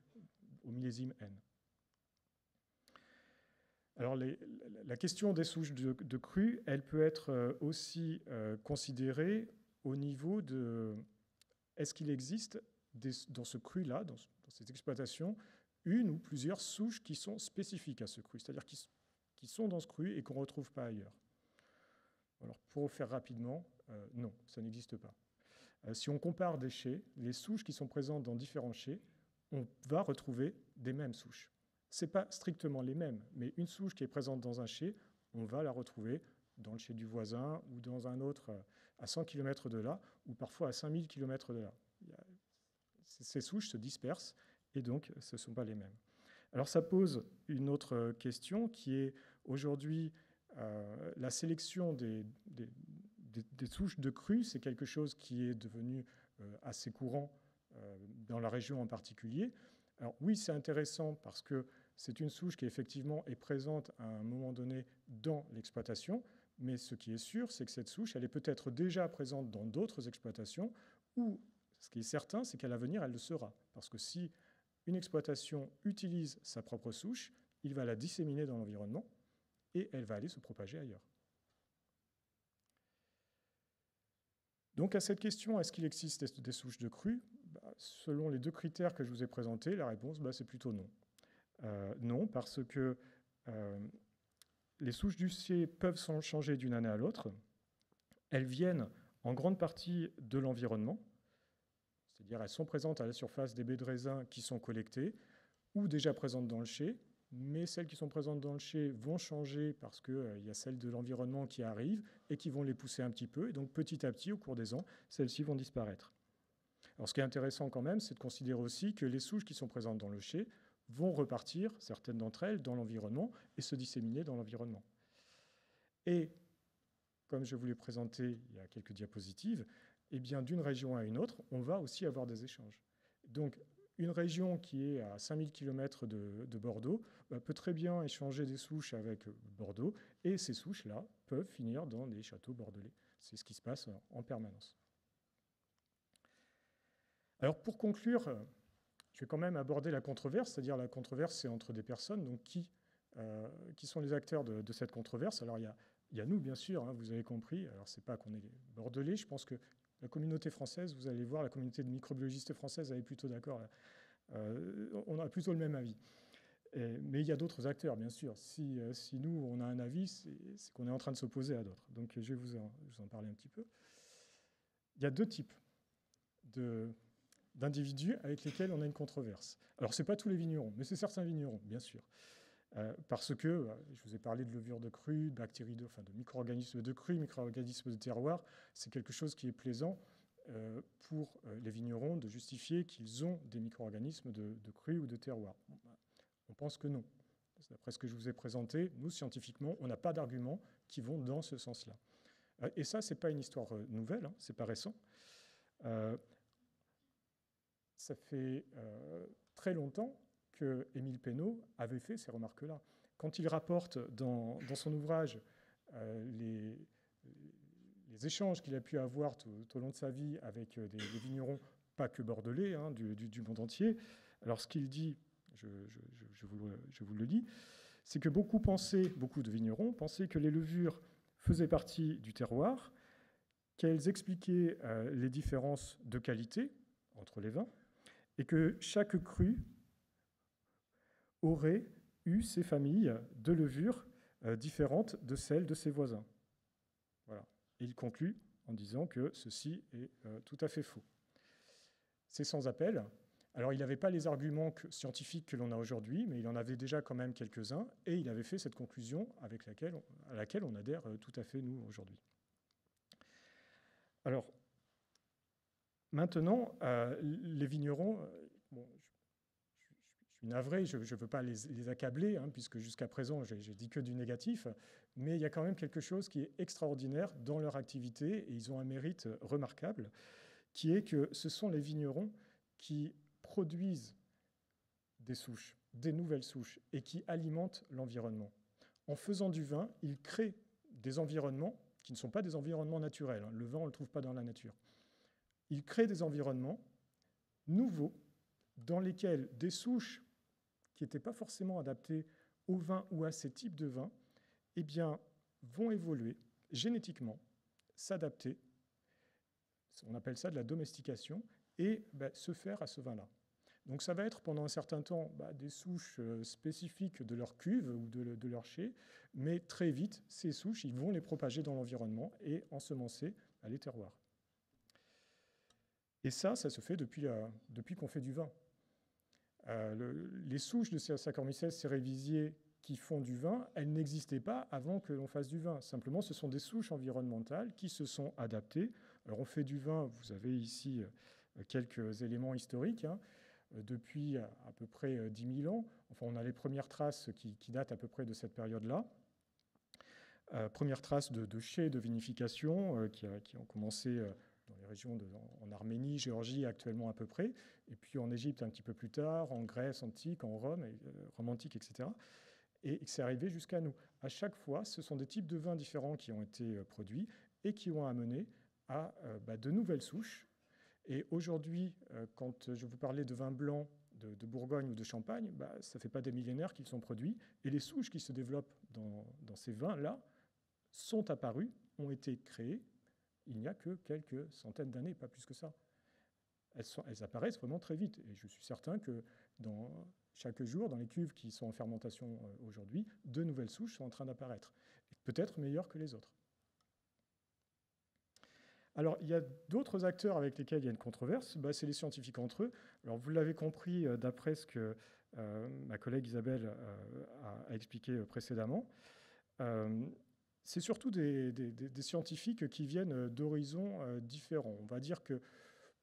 au millésime N. Alors, la question des souches de cru, elle peut être aussi considérée au niveau de... Est-ce qu'il existe dans ce cru-là, dans cette exploitation, une ou plusieurs souches qui sont spécifiques à ce cru, c'est-à-dire qui sont dans ce cru et qu'on ne retrouve pas ailleurs? Alors, pour faire rapidement, non, ça n'existe pas. Si on compare des chais, les souches qui sont présentes dans différents chais, on va retrouver des mêmes souches. Ce n'est pas strictement les mêmes, mais une souche qui est présente dans un chai, on va la retrouver dans le chai du voisin ou dans un autre à 100 km de là, ou parfois à 5000 km de là. Ces souches se dispersent et donc ce ne sont pas les mêmes. Alors ça pose une autre question qui est aujourd'hui la sélection des souches de crues, c'est quelque chose qui est devenu assez courant dans la région en particulier. Alors oui, c'est intéressant parce que c'est une souche qui effectivement est présente à un moment donné dans l'exploitation, mais ce qui est sûr, c'est que cette souche, elle est peut-être déjà présente dans d'autres exploitations, ou ce qui est certain, c'est qu'à l'avenir, elle le sera. Parce que si une exploitation utilise sa propre souche, il va la disséminer dans l'environnement et elle va aller se propager ailleurs. Donc à cette question, est-ce qu'il existe des souches de crues? Selon les deux critères que je vous ai présentés, la réponse, c'est plutôt non. Non, parce que les souches du chai peuvent changer d'une année à l'autre. Elles viennent en grande partie de l'environnement, c'est-à-dire elles sont présentes à la surface des baies de raisin qui sont collectées ou déjà présentes dans le chai, mais celles qui sont présentes dans le chai vont changer parce qu'il y a celles de l'environnement qui arrivent et qui vont les pousser un petit peu, et donc petit à petit, au cours des ans, celles-ci vont disparaître. Alors ce qui est intéressant quand même, c'est de considérer aussi que les souches qui sont présentes dans le chai vont repartir, certaines d'entre elles, dans l'environnement et se disséminer dans l'environnement. Et, comme je vous l'ai présenté il y a quelques diapositives, eh bien, d'une région à une autre, on va aussi avoir des échanges. Donc, une région qui est à 5000 km de Bordeaux peut très bien échanger des souches avec Bordeaux, et ces souches-là peuvent finir dans des châteaux bordelais. C'est ce qui se passe en permanence. Alors, pour conclure, je vais quand même aborder la controverse, c'est-à-dire la controverse, c'est entre des personnes, donc qui sont les acteurs de cette controverse. Alors, il y a nous, bien sûr, hein, vous avez compris. Alors, c'est pas qu'on est bordelais, je pense que la communauté française, vous allez voir, la communauté de microbiologistes françaises, elle est plutôt d'accord. On a plutôt le même avis. Mais il y a d'autres acteurs, bien sûr. Si nous, on a un avis, c'est qu'on est en train de s'opposer à d'autres. Donc, je vais vous en parler un petit peu. Il y a deux types d'individus avec lesquels on a une controverse. Alors, ce n'est pas tous les vignerons, mais c'est certains vignerons, bien sûr. Parce que, je vous ai parlé de levure de crue, de micro-organismes de crue, micro-organismes de terroir, c'est quelque chose qui est plaisant pour les vignerons de justifier qu'ils ont des micro-organismes de crue ou de terroir. On pense que non. D'après ce que je vous ai présenté, nous, scientifiquement, on n'a pas d'arguments qui vont dans ce sens-là. Et ça, ce n'est pas une histoire nouvelle, hein, ce n'est pas récent. Ça fait très longtemps que Émile Pénaud avait fait ces remarques-là. Quand il rapporte dans son ouvrage les échanges qu'il a pu avoir tout au long de sa vie avec des vignerons, pas que bordelais, hein, du monde entier, alors ce qu'il dit, je vous le lis, c'est que beaucoup de vignerons pensaient que les levures faisaient partie du terroir, qu'elles expliquaient les différences de qualité entre les vins, et que chaque cru aurait eu ses familles de levures différentes de celles de ses voisins. Voilà. Et il conclut en disant que ceci est tout à fait faux. C'est sans appel. Alors, il n'avait pas les arguments scientifiques que l'on a aujourd'hui, mais il en avait déjà quand même quelques-uns, et il avait fait cette conclusion à laquelle on adhère tout à fait, nous, aujourd'hui. Alors, maintenant, les vignerons... Je suis navré, je ne veux pas les accabler, hein, puisque jusqu'à présent, j'ai dit que du négatif, mais il y a quand même quelque chose qui est extraordinaire dans leur activité, et ils ont un mérite remarquable, qui est que ce sont les vignerons qui produisent des souches, des nouvelles souches, et qui alimentent l'environnement. En faisant du vin, ils créent des environnements qui ne sont pas des environnements naturels. Hein. Le vin, on ne le trouve pas dans la nature. Ils créent des environnements nouveaux dans lesquels des souches qui n'étaient pas forcément adaptées au vin ou à ces types de vins, eh bien, vont évoluer génétiquement, s'adapter, on appelle ça de la domestication, et se faire à ce vin-là. Donc ça va être pendant un certain temps des souches spécifiques de leur cuve ou de leur chai, mais très vite, ces souches, ils vont les propager dans l'environnement et ensemencer les terroirs. Et ça se fait depuis qu'on fait du vin. Les souches de Saccharomyces cerevisiae qui font du vin, elles n'existaient pas avant que l'on fasse du vin. Simplement, ce sont des souches environnementales qui se sont adaptées. Alors, on fait du vin, vous avez ici quelques éléments historiques, hein, depuis à peu près 10 000 ans. Enfin, on a les premières traces qui datent à peu près de cette période-là. Premières traces de chais de vinification qui ont commencé dans les régions en Arménie, Géorgie actuellement à peu près, et puis en Égypte un petit peu plus tard, en Grèce antique, en Rome, Rome antique, etc. Et c'est arrivé jusqu'à nous. À chaque fois, ce sont des types de vins différents qui ont été produits et qui ont amené à de nouvelles souches. Et aujourd'hui, quand je vous parlais de vins blancs de Bourgogne ou de Champagne, ça ne fait pas des millénaires qu'ils sont produits. Et les souches qui se développent dans ces vins-là sont apparues, ont été créées, il n'y a que quelques centaines d'années, pas plus que ça. Elles apparaissent vraiment très vite. Et je suis certain que chaque jour, dans les cuves qui sont en fermentation aujourd'hui, de nouvelles souches sont en train d'apparaître, peut-être meilleures que les autres. Alors, il y a d'autres acteurs avec lesquels il y a une controverse, c'est les scientifiques entre eux. Alors, vous l'avez compris d'après ce que ma collègue Isabelle a expliqué précédemment. C'est surtout des scientifiques qui viennent d'horizons différents. On va dire que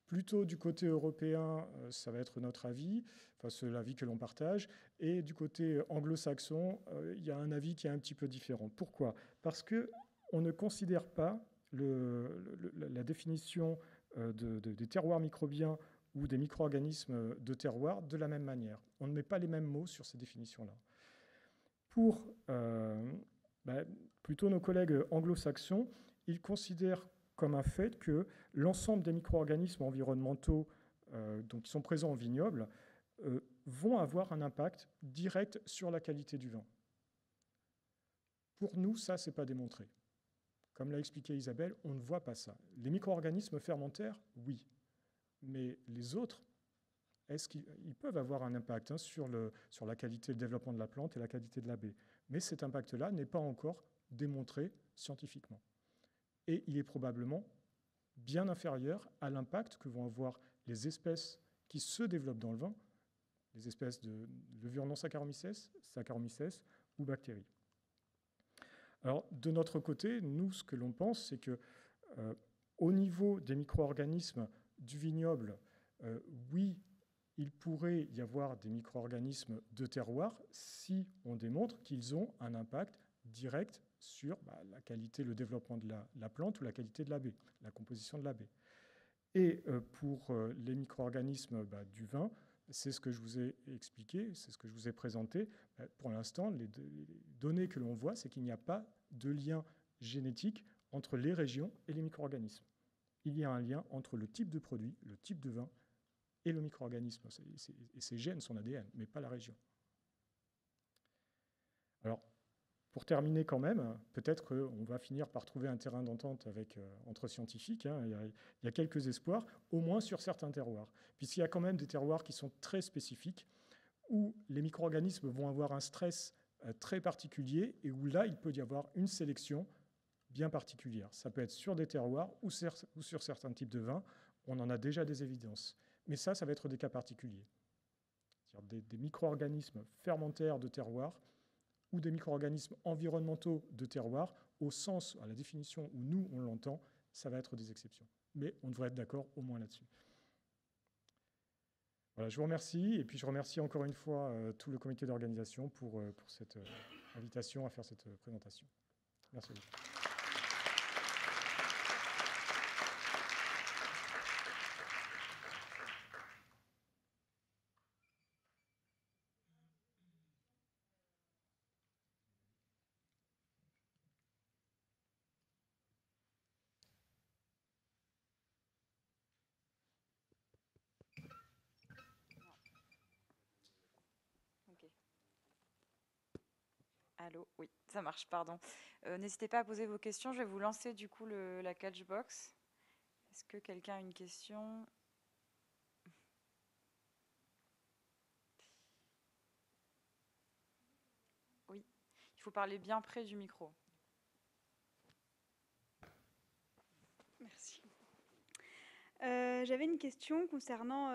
plutôt du côté européen, ça va être notre avis, enfin c'est l'avis que l'on partage, et du côté anglo-saxon, il y a un avis qui est un petit peu différent. Pourquoi ? Parce qu'on ne considère pas la définition des terroirs microbiens ou des micro-organismes de terroir de la même manière. On ne met pas les mêmes mots sur ces définitions-là. Pour plutôt nos collègues anglo-saxons, ils considèrent comme un fait que l'ensemble des micro-organismes environnementaux qui sont présents au vignoble vont avoir un impact direct sur la qualité du vin. Pour nous, ça, ce n'est pas démontré. Comme l'a expliqué Isabelle, on ne voit pas ça. Les micro-organismes fermentaires, oui. Mais les autres, est-ce qu'ils peuvent avoir un impact sur la qualité de développement de la plante et la qualité de la baie. Mais cet impact-là n'est pas encore démontré scientifiquement. Et il est probablement bien inférieur à l'impact que vont avoir les espèces qui se développent dans le vin, les espèces de levures non Saccharomyces ou bactéries. Alors, de notre côté, nous, ce que l'on pense, c'est que au niveau des micro-organismes du vignoble, oui, il pourrait y avoir des micro-organismes de terroir si on démontre qu'ils ont un impact direct sur la qualité, le développement de la plante ou la qualité de la baie, la composition de la baie. Et pour les micro-organismes du vin, c'est ce que je vous ai expliqué, c'est ce que je vous ai présenté. Pour l'instant, les données que l'on voit, c'est qu'il n'y a pas de lien génétique entre les régions et les micro-organismes. Il y a un lien entre le type de produit, le type de vin et le micro-organisme. Et ces gènes, son ADN, mais pas la région. Alors, pour terminer quand même, peut-être qu'on va finir par trouver un terrain d'entente entre scientifiques. Hein. Il y a quelques espoirs, au moins sur certains terroirs. Puisqu'il y a quand même des terroirs qui sont très spécifiques, où les micro-organismes vont avoir un stress très particulier et où là, il peut y avoir une sélection bien particulière. Ça peut être sur des terroirs ou sur certains types de vins. On en a déjà des évidences. Mais ça va être des cas particuliers. C'est-à-dire des micro-organismes fermentaires de terroir ou des micro-organismes environnementaux de terroir, au sens, à la définition où nous, on l'entend, ça va être des exceptions. Mais on devrait être d'accord au moins là-dessus. Voilà, je vous remercie, et puis je remercie encore une fois tout le comité d'organisation pour cette invitation à faire cette présentation. Merci beaucoup. Allô, oui, ça marche, pardon. N'hésitez pas à poser vos questions. Je vais vous lancer du coup la catchbox. Est-ce que quelqu'un a une question ? Oui, il faut parler bien près du micro. Merci. J'avais une question concernant...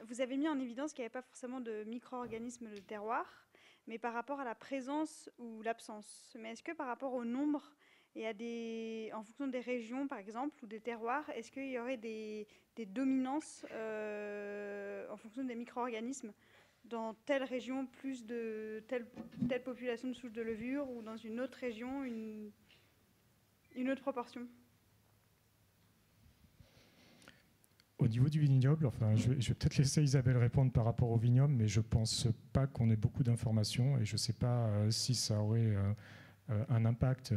vous avez mis en évidence qu'il n'y avait pas forcément de micro-organismes de terroir, mais par rapport à la présence ou l'absence. Mais est-ce que par rapport au nombre et en fonction des régions, par exemple, ou des terroirs, est-ce qu'il y aurait des dominances en fonction des micro-organismes dans telle région, plus de telle population de souches de levure, ou dans une autre région, une autre proportion? Au niveau du vignoble, enfin, je vais peut-être laisser Isabelle répondre par rapport au vignoble, mais je ne pense pas qu'on ait beaucoup d'informations et je ne sais pas si ça aurait un impact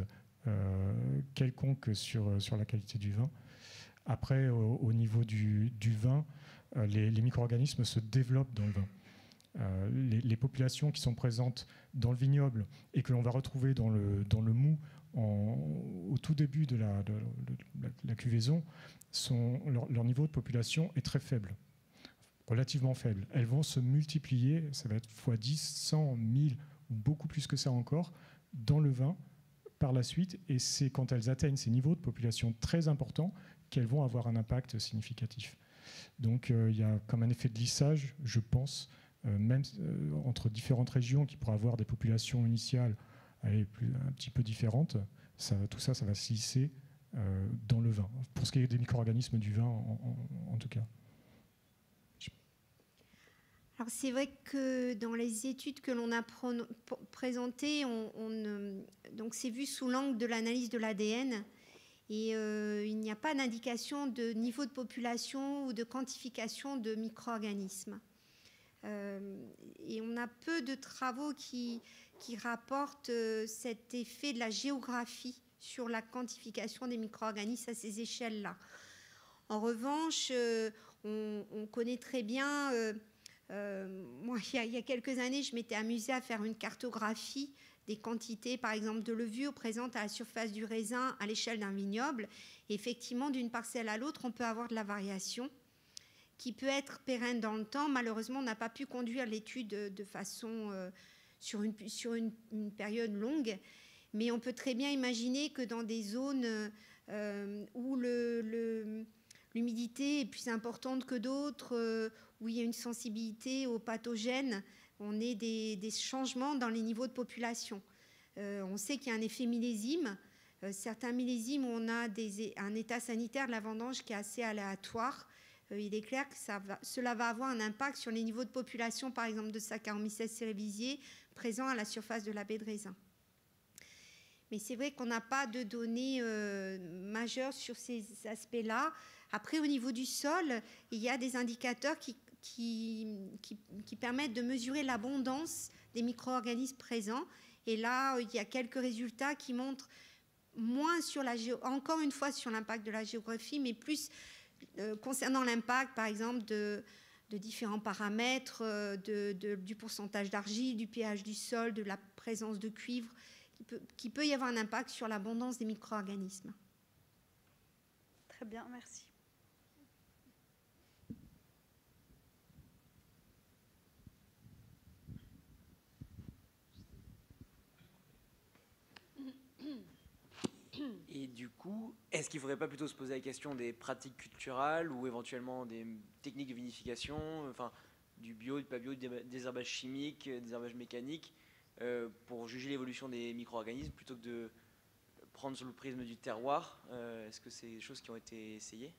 quelconque sur la qualité du vin. Après, au niveau du vin, les micro-organismes se développent dans le vin. Les populations qui sont présentes dans le vignoble et que l'on va retrouver dans le mou au tout début de la cuvaison, leur niveau de population est très faible, relativement faible. Elles vont se multiplier, ça va être x 10, 100, 1000 ou beaucoup plus que ça encore, dans le vin par la suite, et c'est quand elles atteignent ces niveaux de population très importants qu'elles vont avoir un impact significatif. Donc il y a comme un effet de lissage, je pense, même entre différentes régions qui pourraient avoir des populations initiales un petit peu différentes, tout ça va se lisser dans le vin, pour ce qui est des micro-organismes du vin en tout cas. Alors c'est vrai que dans les études que l'on a présentées, donc c'est vu sous l'angle de l'analyse de l'ADN, et il n'y a pas d'indication de niveau de population ou de quantification de micro-organismes. Et on a peu de travaux qui rapportent cet effet de la géographie sur la quantification des micro-organismes à ces échelles-là. En revanche, on connaît très bien... moi, il y a quelques années, je m'étais amusée à faire une cartographie des quantités, par exemple, de levure présentes à la surface du raisin à l'échelle d'un vignoble. Et effectivement, d'une parcelle à l'autre, on peut avoir de la variation qui peut être pérenne dans le temps. Malheureusement, on n'a pas pu conduire l'étude de façon sur une période longue, mais on peut très bien imaginer que dans des zones où l'humidité est plus importante que d'autres, où il y a une sensibilité aux pathogènes, on ait des changements dans les niveaux de population. On sait qu'il y a un effet millésime. Certains millésimes où on a un état sanitaire de la vendange qui est assez aléatoire. Il est clair que cela va avoir un impact sur les niveaux de population, par exemple, de Saccharomyces cerevisiae présents à la surface de la baie de raisin. Mais c'est vrai qu'on n'a pas de données majeures sur ces aspects-là. Après, au niveau du sol, il y a des indicateurs qui permettent de mesurer l'abondance des micro-organismes présents. Et là, il y a quelques résultats qui montrent moins encore une fois sur l'impact de la géographie, mais plus concernant l'impact, par exemple, de différents paramètres, du pourcentage d'argile, du pH du sol, de la présence de cuivre, qui peut y avoir un impact sur l'abondance des micro-organismes. Très bien, merci. Et du coup, est-ce qu'il ne faudrait pas plutôt se poser la question des pratiques culturales ou éventuellement des techniques de vinification, enfin du bio, du pas bio, des désherbage chimique, des herbages mécaniques, pour juger l'évolution des micro-organismes plutôt que de prendre sur le prisme du terroir? Est-ce que c'est des choses qui ont été essayées?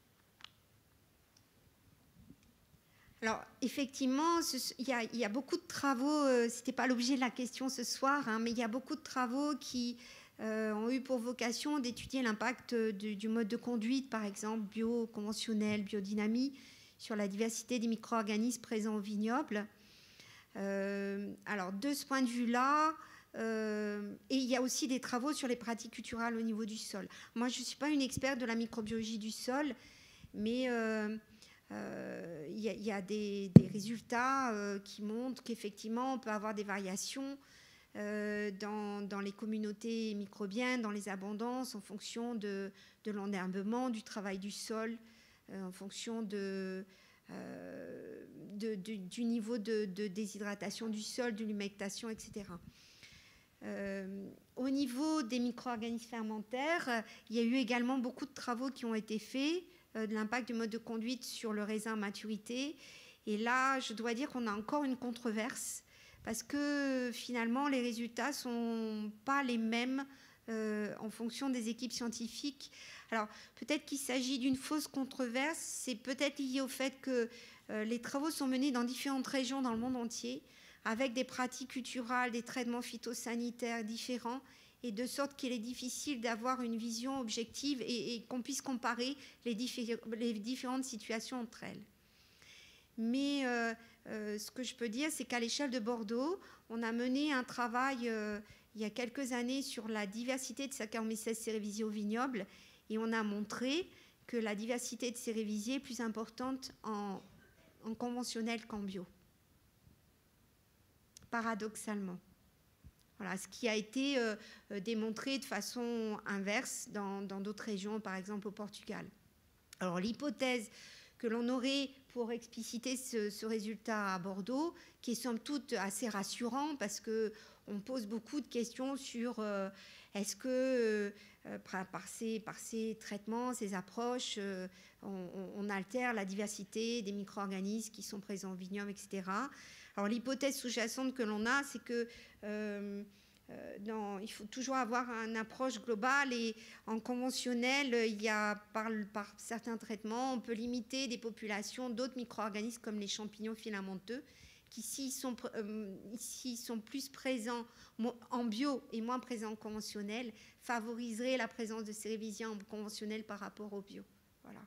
Alors, effectivement, il y a beaucoup de travaux, ce n'était pas l'objet de la question ce soir, hein, mais il y a beaucoup de travaux qui ont eu pour vocation d'étudier l'impact du mode de conduite, par exemple, bio-conventionnel, biodynamie, sur la diversité des micro-organismes présents au vignoble. Alors, de ce point de vue-là, et il y a aussi des travaux sur les pratiques culturales au niveau du sol. Moi, je ne suis pas une experte de la microbiologie du sol, mais il y a des résultats qui montrent qu'effectivement, on peut avoir des variations dans les communautés microbiennes, dans les abondances, en fonction de l'enherbement, du travail du sol, en fonction du niveau de déshydratation du sol, de l'humectation, etc. Au niveau des micro-organismes fermentaires, il y a eu également beaucoup de travaux qui ont été faits de l'impact du mode de conduite sur le raisin à maturité. Et là, je dois dire qu'on a encore une controverse parce que finalement les résultats ne sont pas les mêmes en fonction des équipes scientifiques. Alors peut-être qu'il s'agit d'une fausse controverse, c'est peut-être lié au fait que les travaux sont menés dans différentes régions dans le monde entier, avec des pratiques culturales, des traitements phytosanitaires différents, et de sorte qu'il est difficile d'avoir une vision objective et qu'on puisse comparer les différentes situations entre elles. Mais ce que je peux dire, c'est qu'à l'échelle de Bordeaux, on a mené un travail il y a quelques années sur la diversité de Saccharomyces cerevisiae au vignoble, et on a montré que la diversité de cerevisiae est plus importante en conventionnel qu'en bio, paradoxalement. Voilà, ce qui a été démontré de façon inverse dans d'autres régions, par exemple au Portugal. Alors l'hypothèse que l'on aurait pour expliciter ce résultat à Bordeaux, qui est somme toute assez rassurant, parce qu'on pose beaucoup de questions sur est-ce que par ces traitements, ces approches, on altère la diversité des micro-organismes qui sont présents au vignoble, etc. Alors l'hypothèse sous-jacente que l'on a, c'est que il faut toujours avoir une approche globale, et en conventionnel, il y a par certains traitements, on peut limiter des populations d'autres micro-organismes comme les champignons filamenteux, qui s'ils sont plus présents en bio et moins présents en conventionnel, favoriseraient la présence de cerevisiae en conventionnel par rapport au bio. Voilà.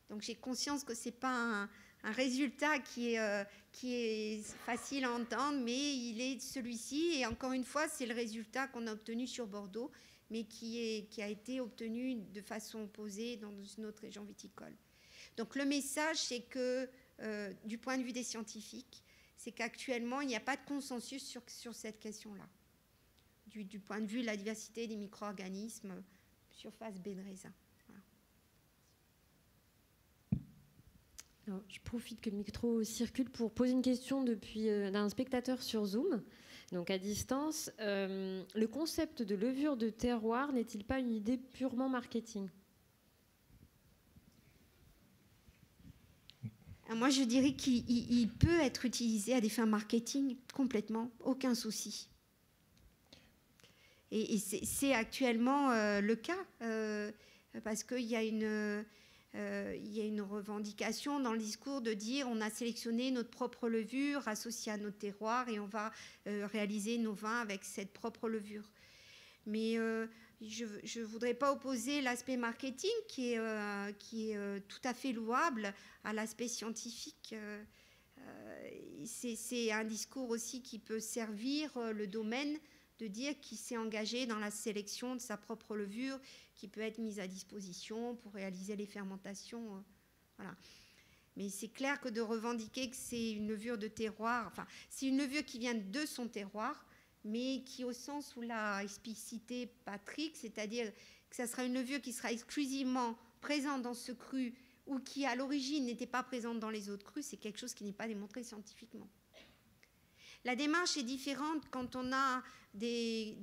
Donc j'ai conscience que ce n'est pas un résultat qui est facile à entendre, mais il est celui-ci. Et encore une fois, c'est le résultat qu'on a obtenu sur Bordeaux, mais qui a été obtenu de façon opposée dans une autre région viticole. Donc le message, c'est que, du point de vue des scientifiques, c'est qu'actuellement, il n'y a pas de consensus sur cette question-là, du point de vue de la diversité des micro-organismes sur face baie de raisin. Alors, je profite que le micro circule pour poser une question d'un spectateur sur Zoom, donc à distance. Le concept de levure de terroir n'est-il pas une idée purement marketing ? Moi, je dirais qu'il peut être utilisé à des fins marketing complètement, aucun souci. Et c'est actuellement le cas, parce qu'il y a une revendication dans le discours de dire on a sélectionné notre propre levure associée à notre terroir et on va réaliser nos vins avec cette propre levure. Mais je ne voudrais pas opposer l'aspect marketing qui est tout à fait louable à l'aspect scientifique. C'est un discours aussi qui peut servir le domaine de dire qu'il s'est engagé dans la sélection de sa propre levure qui peut être mise à disposition pour réaliser les fermentations. Voilà. Mais c'est clair que de revendiquer que c'est une levure de terroir, enfin, c'est une levure qui vient de son terroir, mais qui, au sens où l'a explicité Patrick, c'est-à-dire que ça sera une levure qui sera exclusivement présente dans ce cru ou qui, à l'origine, n'était pas présente dans les autres crus, c'est quelque chose qui n'est pas démontré scientifiquement. La démarche est différente quand on a des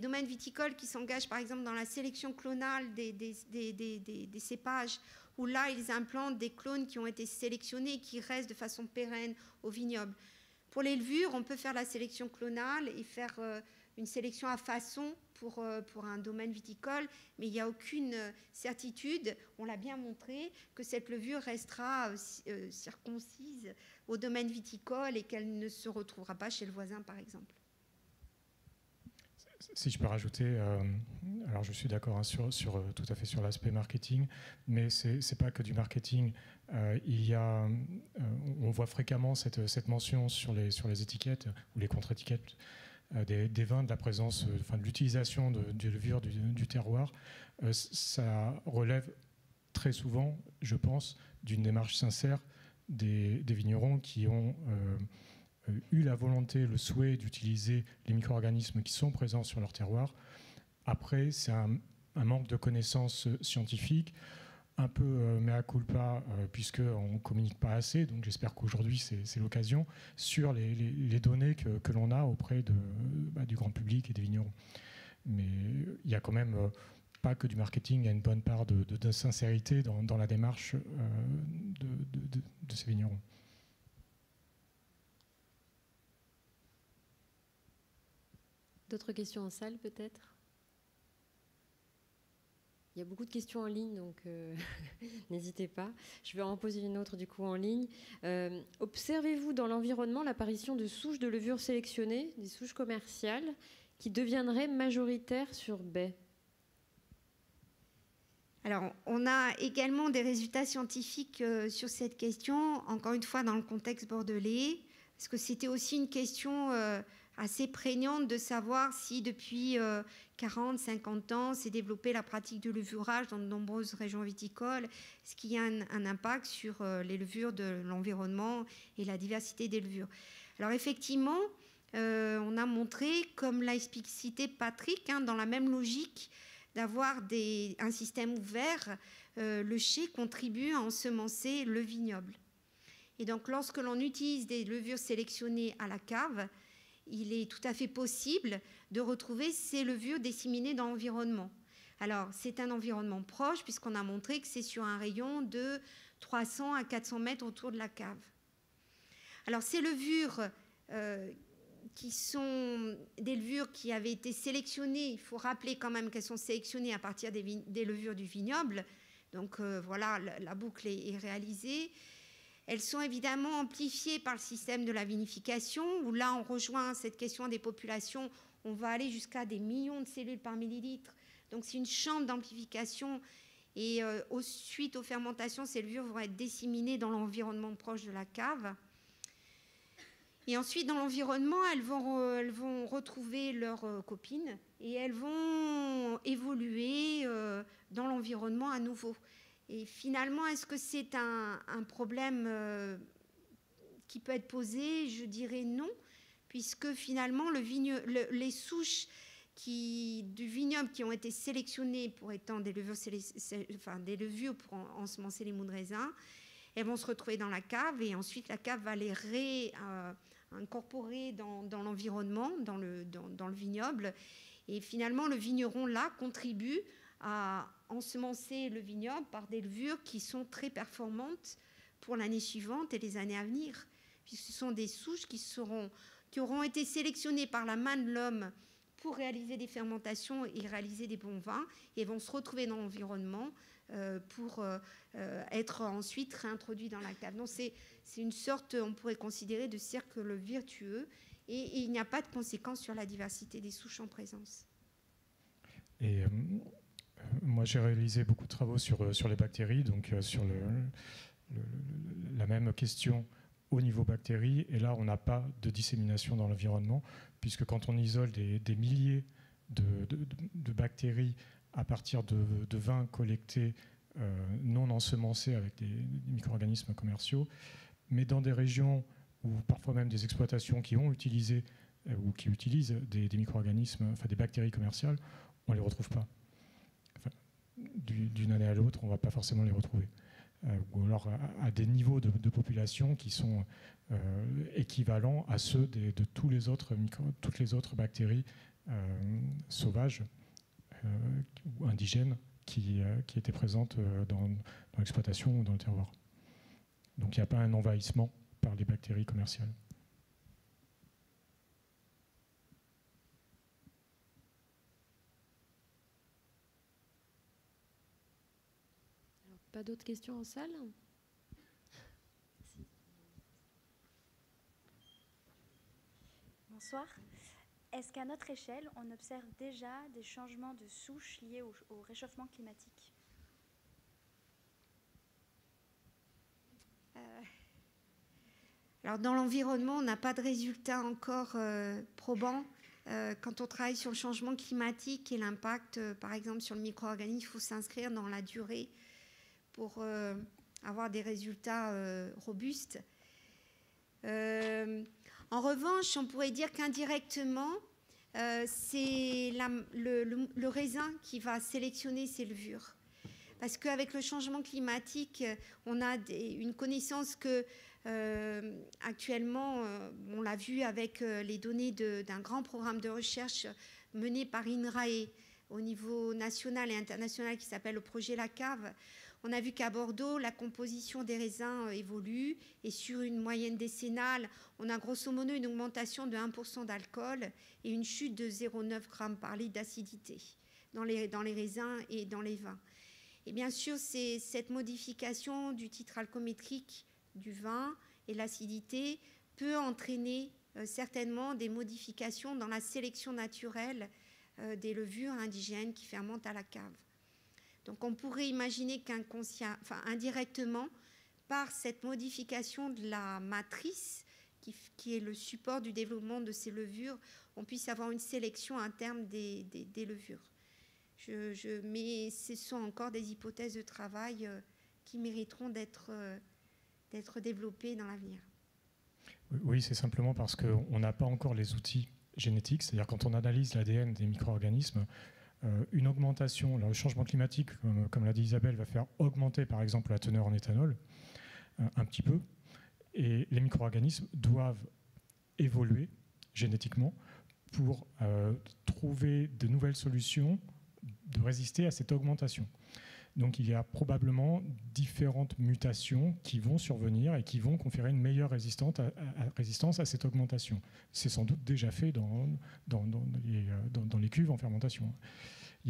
domaines viticoles qui s'engagent, par exemple, dans la sélection clonale des cépages, où là, ils implantent des clones qui ont été sélectionnés et qui restent de façon pérenne au vignoble. Pour les levures, on peut faire la sélection clonale et faire une sélection à façon pour un domaine viticole, mais il n'y a aucune certitude, on l'a bien montré, que cette levure restera circoncise au domaine viticole et qu'elle ne se retrouvera pas chez le voisin, par exemple. Si je peux rajouter, alors je suis d'accord tout à fait sur l'aspect marketing, mais c'est pas que du marketing. On voit fréquemment cette mention sur les étiquettes ou les contre-étiquettes des vins de la présence, de l'utilisation de levure du terroir. Ça relève très souvent, je pense, d'une démarche sincère des vignerons qui ont eu la volonté, le souhait d'utiliser les micro-organismes qui sont présents sur leur terroir. Après, c'est un manque de connaissances scientifiques, un peu mea culpa, puisqu'on ne communique pas assez, donc j'espère qu'aujourd'hui c'est l'occasion, sur les données que l'on a auprès du grand public et des vignerons. Mais il n'y a quand même pas que du marketing, il y a une bonne part de sincérité dans la démarche de ces vignerons. D'autres questions en salle, peut-être? Il y a beaucoup de questions en ligne, donc n'hésitez pas. Je vais en poser une autre, du coup, en ligne. Observez-vous dans l'environnement l'apparition de souches de levure sélectionnées, des souches commerciales, qui deviendraient majoritaires sur baies? Alors, on a également des résultats scientifiques sur cette question, encore une fois dans le contexte bordelais, parce que c'était aussi une question assez prégnante de savoir si depuis 40, 50 ans s'est développée la pratique du levurage dans de nombreuses régions viticoles. Est-ce qu'il y a un impact sur les levures de l'environnement et la diversité des levures? Alors effectivement, on a montré, comme l'a explicité Patrick, dans la même logique, d'avoir un système ouvert, le chai contribue à ensemencer le vignoble. Et donc, lorsque l'on utilise des levures sélectionnées à la cave, il est tout à fait possible de retrouver ces levures disséminées dans l'environnement. Alors, c'est un environnement proche, puisqu'on a montré que c'est sur un rayon de 300 à 400 mètres autour de la cave. Alors, ces levures qui sont des levures qui avaient été sélectionnées, il faut rappeler quand même qu'elles sont sélectionnées à partir des levures du vignoble. Donc voilà, la boucle est réalisée. Elles sont évidemment amplifiées par le système de la vinification, où là on rejoint cette question des populations, on va aller jusqu'à des millions de cellules par millilitre. Donc c'est une chambre d'amplification et suite aux fermentations, ces levures vont être disséminées dans l'environnement proche de la cave. Et ensuite, dans l'environnement, elles vont retrouver leurs copines et elles vont évoluer dans l'environnement à nouveau. Et finalement, est-ce que c'est un problème qui peut être posé? Je dirais non, puisque finalement, les souches du vignoble qui ont été sélectionnées pour étant des levures, levures pour ensemencer les mous de raisin, elles vont se retrouver dans la cave et ensuite la cave va les incorporer dans l'environnement, dans le vignoble. Et finalement, le vigneron, là, contribue à ensemencer le vignoble par des levures qui sont très performantes pour l'année suivante et les années à venir, puisque ce sont des souches qui auront été sélectionnées par la main de l'homme pour réaliser des fermentations et réaliser des bons vins, et vont se retrouver dans l'environnement pour être ensuite réintroduits dans la cave. Donc c'est une sorte, on pourrait considérer, de cercle vertueux, et il n'y a pas de conséquences sur la diversité des souches en présence. Et moi, j'ai réalisé beaucoup de travaux sur les bactéries, donc sur la même question au niveau bactéries. Et là, on n'a pas de dissémination dans l'environnement, puisque quand on isole des milliers de bactéries à partir de vins collectés non ensemencés avec des micro-organismes commerciaux, mais dans des régions ou parfois même des exploitations qui ont utilisé ou qui utilisent des micro-organismes, enfin des bactéries commerciales, on ne les retrouve pas. Enfin, d'une année à l'autre, on ne va pas forcément les retrouver. Ou alors à des niveaux de population qui sont équivalents à ceux de toutes les autres bactéries sauvages ou indigènes qui étaient présentes dans l'exploitation ou dans le terroir. Donc il n'y a pas un envahissement par les bactéries commerciales. Alors, pas d'autres questions en salle? Bonsoir. Est-ce qu'à notre échelle, on observe déjà des changements de souche liés au réchauffement climatique? Alors, dans l'environnement, on n'a pas de résultats encore probants. Quand on travaille sur le changement climatique et l'impact, par exemple, sur le micro-organisme, il faut s'inscrire dans la durée pour avoir des résultats robustes. En revanche, on pourrait dire qu'indirectement, c'est le raisin qui va sélectionner ces levures. Parce qu'avec le changement climatique, on a une connaissance que actuellement, on l'a vu avec les données d'un grand programme de recherche mené par INRAE au niveau national et international qui s'appelle le projet La Cave, On a vu qu'à Bordeaux, la composition des raisins évolue et sur une moyenne décennale, on a grosso modo une augmentation de 1% d'alcool et une chute de 0,9 g par litre d'acidité dans les raisins et dans les vins. Et bien sûr, c'est cette modification du titre alcoométrique du vin et l'acidité peut entraîner certainement des modifications dans la sélection naturelle des levures indigènes qui fermentent à la cave. Donc on pourrait imaginer indirectement, par cette modification de la matrice, qui est le support du développement de ces levures, on puisse avoir une sélection interne des levures. Mais ce sont encore des hypothèses de travail qui mériteront d'être développées dans l'avenir. Oui, c'est simplement parce qu'on n'a pas encore les outils génétiques, c'est-à-dire quand on analyse l'ADN des micro-organismes, une augmentation, le changement climatique, comme l'a dit Isabelle, va faire augmenter par exemple la teneur en éthanol un petit peu, et les micro-organismes doivent évoluer génétiquement pour trouver de nouvelles solutions de résister à cette augmentation. Donc il y a probablement différentes mutations qui vont survenir et qui vont conférer une meilleure résistance à cette augmentation. C'est sans doute déjà fait dans les cuves en fermentation.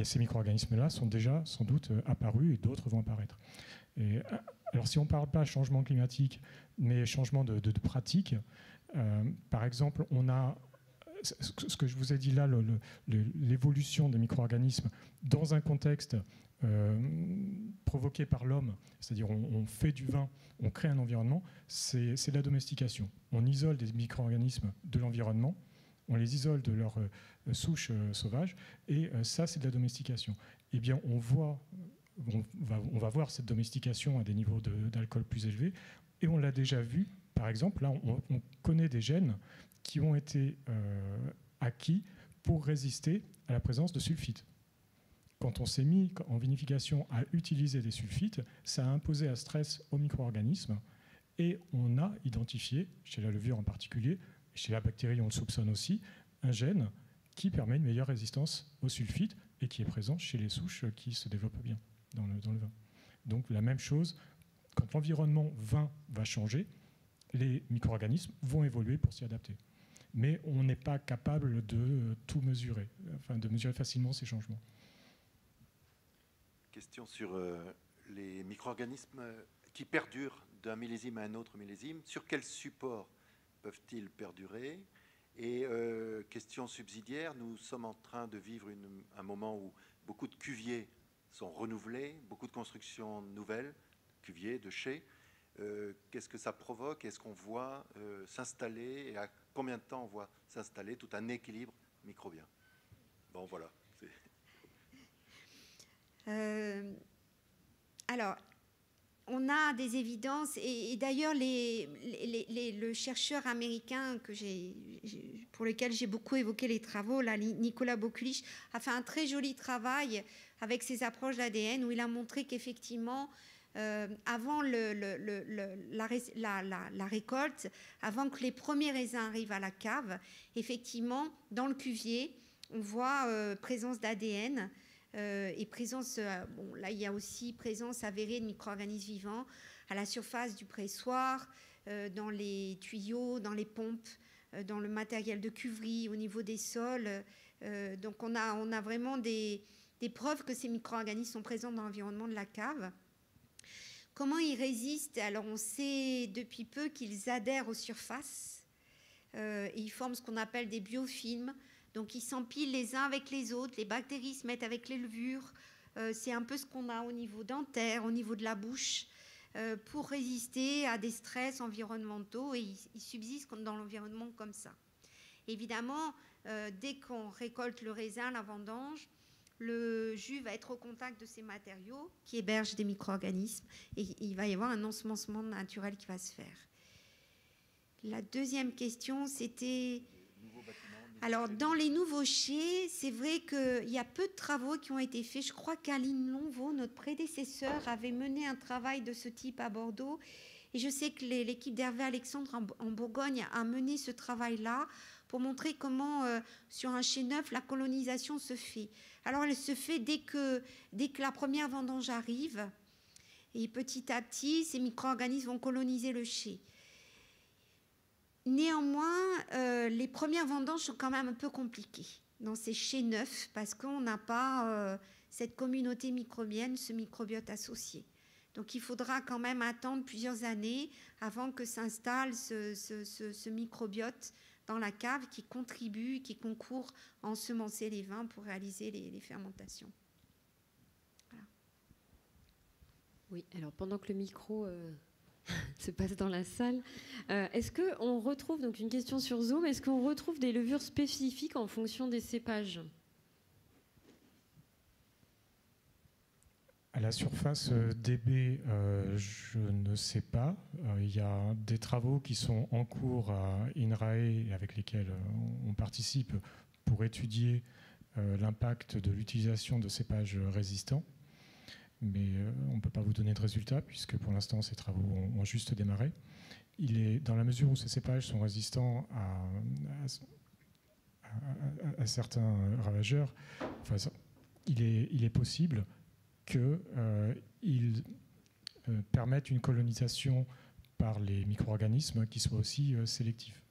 Ces micro-organismes-là sont déjà sans doute apparus et d'autres vont apparaître. Alors si on ne parle pas changement climatique, mais changement de pratique, par exemple, on a ce que je vous ai dit là, l'évolution des micro-organismes dans un contexte provoqué par l'homme, c'est-à-dire on fait du vin, on crée un environnement, c'est de la domestication. On isole des micro-organismes de l'environnement, on les isole de leurs souches sauvages, et ça, c'est de la domestication. Eh bien, on va voir cette domestication à des niveaux d'alcool plus élevés, et on l'a déjà vu, par exemple, là, on connaît des gènes qui ont été acquis pour résister à la présence de sulfites. Quand on s'est mis en vinification à utiliser des sulfites, ça a imposé un stress aux micro-organismes et on a identifié, chez la levure en particulier, chez la bactérie on le soupçonne aussi, un gène qui permet une meilleure résistance aux sulfites et qui est présent chez les souches qui se développent bien dans le vin. Donc la même chose, quand l'environnement vin va changer, les micro-organismes vont évoluer pour s'y adapter. Mais on n'est pas capable de tout mesurer, enfin de mesurer facilement ces changements. Question sur les micro-organismes qui perdurent d'un millésime à un autre millésime. Sur quel support peuvent-ils perdurer? Et question subsidiaire, nous sommes en train de vivre un moment où beaucoup de cuviers sont renouvelés, beaucoup de constructions nouvelles, cuviers, de chais. Qu'est-ce que ça provoque? Est-ce qu'on voit s'installer, et à combien de temps on voit s'installer tout un équilibre microbien? Bon, voilà. Alors, on a des évidences, et d'ailleurs, le chercheur américain pour lequel j'ai beaucoup évoqué les travaux, là, Nicolas Bokulich, a fait un très joli travail avec ses approches d'ADN où il a montré qu'effectivement, avant la récolte, avant que les premiers raisins arrivent à la cave, effectivement, dans le cuvier, on voit présence d'ADN et présence, là il y a aussi présence avérée de micro-organismes vivants à la surface du pressoir, dans les tuyaux, dans les pompes, dans le matériel de cuverie, au niveau des sols. Donc on a vraiment des preuves que ces micro-organismes sont présents dans l'environnement de la cave. Comment ils résistent? Alors on sait depuis peu qu'ils adhèrent aux surfaces et ils forment ce qu'on appelle des biofilms. Donc ils s'empilent les uns avec les autres, les bactéries se mettent avec les levures. C'est un peu ce qu'on a au niveau dentaire, au niveau de la bouche, pour résister à des stress environnementaux, et ils subsistent dans l'environnement comme ça. Évidemment, dès qu'on récolte le raisin, la vendange, le jus va être au contact de ces matériaux qui hébergent des micro-organismes et il va y avoir un ensemencement naturel qui va se faire. La deuxième question, c'était... Alors, dans les nouveaux chais, c'est vrai qu'il y a peu de travaux qui ont été faits. Je crois qu'Aline Lonvaux, notre prédécesseur, avait mené un travail de ce type à Bordeaux. Et je sais que l'équipe d'Hervé Alexandre en Bourgogne a mené ce travail-là pour montrer comment, sur un chai neuf, la colonisation se fait. Alors, elle se fait dès que la première vendange arrive. Et petit à petit, ces micro-organismes vont coloniser le chai. Néanmoins, les premières vendanges sont quand même un peu compliquées dans ces chais neufs parce qu'on n'a pas cette communauté microbienne, ce microbiote associé. Donc il faudra quand même attendre plusieurs années avant que s'installe ce microbiote dans la cave qui contribue, qui concourt à ensemencer les vins pour réaliser les fermentations. Voilà. Oui, alors pendant que le micro se passe dans la salle, est-ce qu'on retrouve, donc une question sur Zoom, est-ce qu'on retrouve des levures spécifiques en fonction des cépages ? À la surface DB, je ne sais pas. Il y a des travaux qui sont en cours à INRAE avec lesquels on participe pour étudier l'impact de l'utilisation de cépages résistants. Mais on ne peut pas vous donner de résultats puisque pour l'instant ces travaux ont juste démarré. Il est, dans la mesure où ces cépages sont résistants à certains ravageurs, enfin, il est possible qu'ils permettent une colonisation par les micro-organismes qui soit aussi sélectif.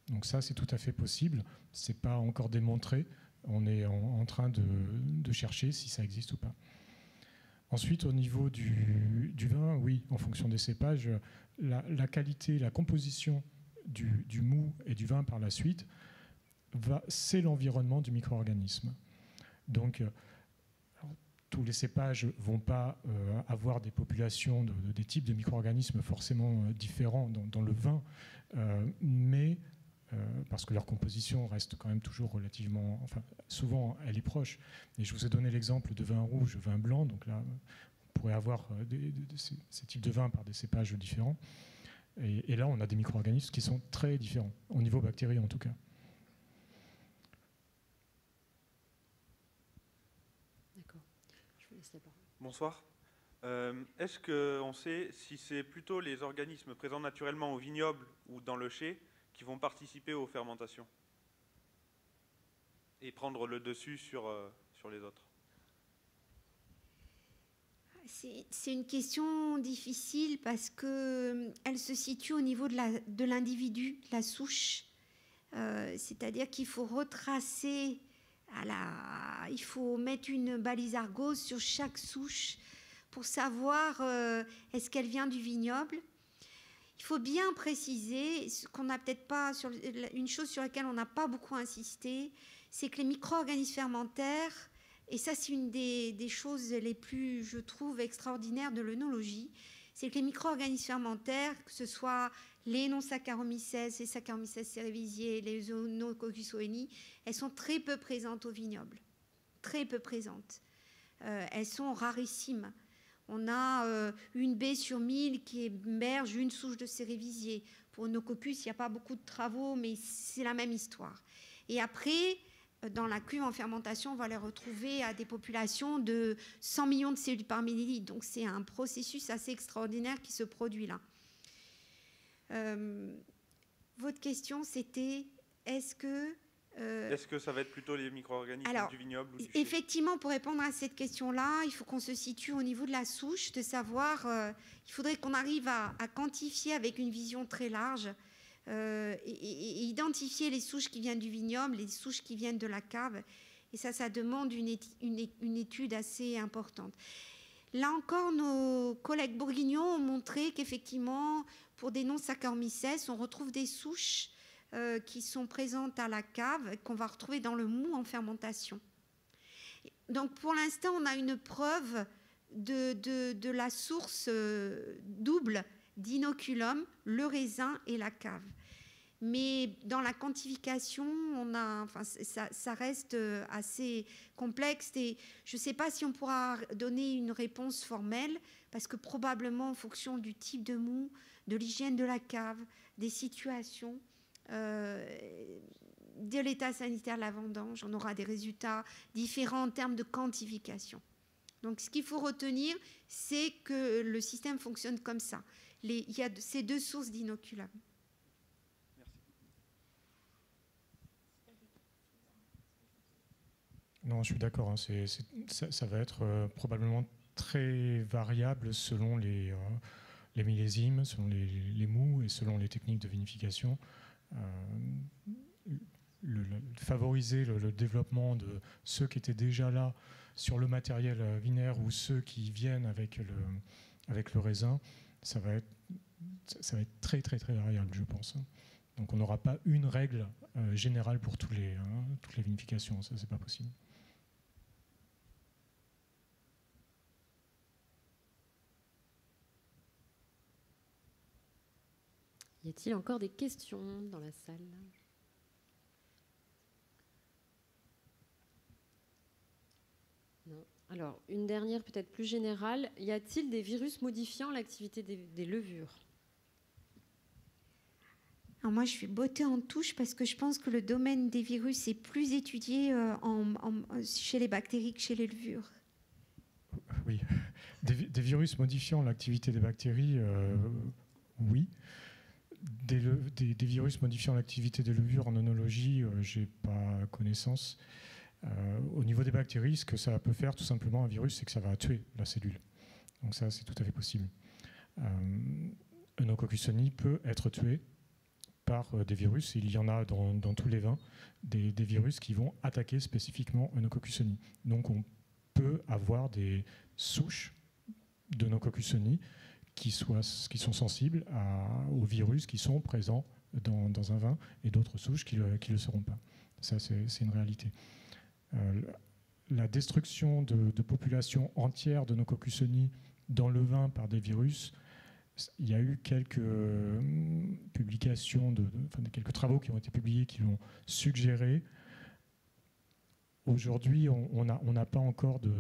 Donc ça, c'est tout à fait possible. Ce n'est pas encore démontré. On est en train de chercher si ça existe ou pas. Ensuite, au niveau du vin, oui, en fonction des cépages, la qualité, la composition du mou et du vin par la suite, c'est l'environnement du micro-organisme. Donc, tous les cépages ne vont pas avoir des populations, des types de micro-organismes forcément différents dans le vin, mais parce que leur composition reste quand même toujours relativement... Enfin, souvent, elle est proche. Et je vous ai donné l'exemple de vin rouge, vin blanc. Donc là, on pourrait avoir ces types de vins par des cépages différents. Et là, on a des micro-organismes qui sont très différents, au niveau bactérie en tout cas. Bonsoir. Est-ce qu'on sait si c'est plutôt les organismes présents naturellement au vignoble ou dans le chai qui vont participer aux fermentations et prendre le dessus sur les autres? C'est une question difficile parce qu'elle se situe au niveau de l'individu, de la souche. C'est-à-dire qu'il faut retracer... il faut mettre une balise Argos sur chaque souche pour savoir est-ce qu'elle vient du vignoble. Il faut bien préciser ce qu'on n'a peut-être pas une chose sur laquelle on n'a pas beaucoup insisté, c'est que les micro-organismes fermentaires, et ça c'est une des choses les plus, je trouve, extraordinaires de l'œnologie, c'est que les micro-organismes fermentaires, que ce soit les non-Saccharomyces, les Saccharomyces cerevisiae, les Œnococcus oeni, elles sont très peu présentes au vignoble. Très peu présentes. Elles sont rarissimes. On a une baie sur 1000 qui héberge une souche de cerevisiae. Pour Œnococcus, il n'y a pas beaucoup de travaux, mais c'est la même histoire. Et après, dans la cuve en fermentation, on va les retrouver à des populations de 100 millions de cellules par millilitre. Donc c'est un processus assez extraordinaire qui se produit là. Votre question, c'était est-ce que ça va être plutôt les micro-organismes du vignoble ou du chai? Effectivement, pour répondre à cette question-là, il faut qu'on se situe au niveau de la souche, de savoir, il faudrait qu'on arrive à quantifier avec une vision très large et identifier les souches qui viennent du vignoble, les souches qui viennent de la cave. Et ça demande une étude assez importante. Là encore, nos collègues bourguignons ont montré qu'effectivement, pour des non-Saccharomyces, on retrouve des souches qui sont présentes à la cave, qu'on va retrouver dans le mou en fermentation. Donc pour l'instant, on a une preuve de la source double d'inoculum, le raisin et la cave. Mais dans la quantification, ça reste assez complexe et je ne sais pas si on pourra donner une réponse formelle parce que probablement en fonction du type de mou, de l'hygiène de la cave, des situations, de l'état sanitaire de la vendange, on aura des résultats différents en termes de quantification. Donc ce qu'il faut retenir, c'est que le système fonctionne comme ça. Il y a ces deux sources d'inoculum. Non, je suis d'accord. Ça va être probablement très variable selon les millésimes, selon les mous et selon les techniques de vinification. Favoriser le développement de ceux qui étaient déjà là sur le matériel vinaire ou ceux qui viennent avec le raisin, ça va être très très très variable, je pense. Donc on n'aura pas une règle générale pour toutes les vinifications, ça c'est pas possible. Y a-t-il encore des questions dans la salle ? Non. Alors, une dernière peut-être plus générale. Y a-t-il des virus modifiant l'activité des levures ? Alors moi, je suis bottée en touche parce que je pense que le domaine des virus est plus étudié chez les bactéries que chez les levures. Oui, des virus modifiant l'activité des bactéries, oui. Des virus modifiant l'activité des levures en œnologie, je n'ai pas connaissance. Au niveau des bactéries, ce que ça peut faire, tout simplement, un virus, c'est que ça va tuer la cellule. Donc ça, c'est tout à fait possible. Eunococcus honi peut être tué par des virus. Il y en a dans tous les vins, des virus qui vont attaquer spécifiquement Eunococcus honi. Donc on peut avoir des souches d'Eunococcus honi qui sont sensibles aux virus qui sont présents dans un vin et d'autres souches qui ne le seront pas. Ça, c'est une réalité. La destruction de populations entières d'Eunococcus honi dans le vin par des virus, il y a eu quelques publications, quelques travaux qui ont été publiés qui l'ont suggéré. Aujourd'hui, on n'a pas encore de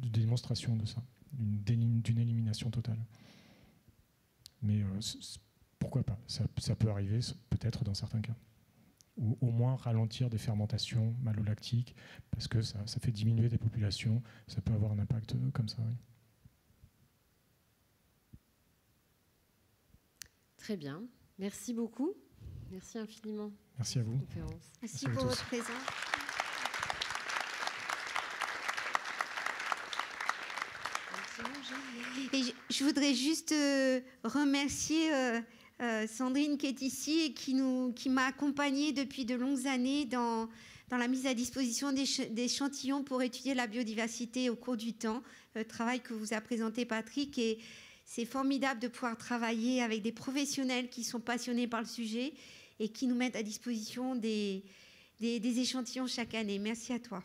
démonstration de ça, d'une élimination totale. Mais pourquoi pas, ça peut arriver peut-être dans certains cas. Ou au moins ralentir des fermentations malolactiques, parce que ça fait diminuer des populations, ça peut avoir un impact comme ça. Oui. Très bien, merci beaucoup, merci infiniment. Merci à vous. Merci pour votre présence. Et je voudrais juste remercier Sandrine qui est ici et qui m'a accompagnée depuis de longues années dans la mise à disposition d'échantillons pour étudier la biodiversité au cours du temps, le travail que vous a présenté Patrick. Et c'est formidable de pouvoir travailler avec des professionnels qui sont passionnés par le sujet et qui nous mettent à disposition des échantillons chaque année. Merci à toi.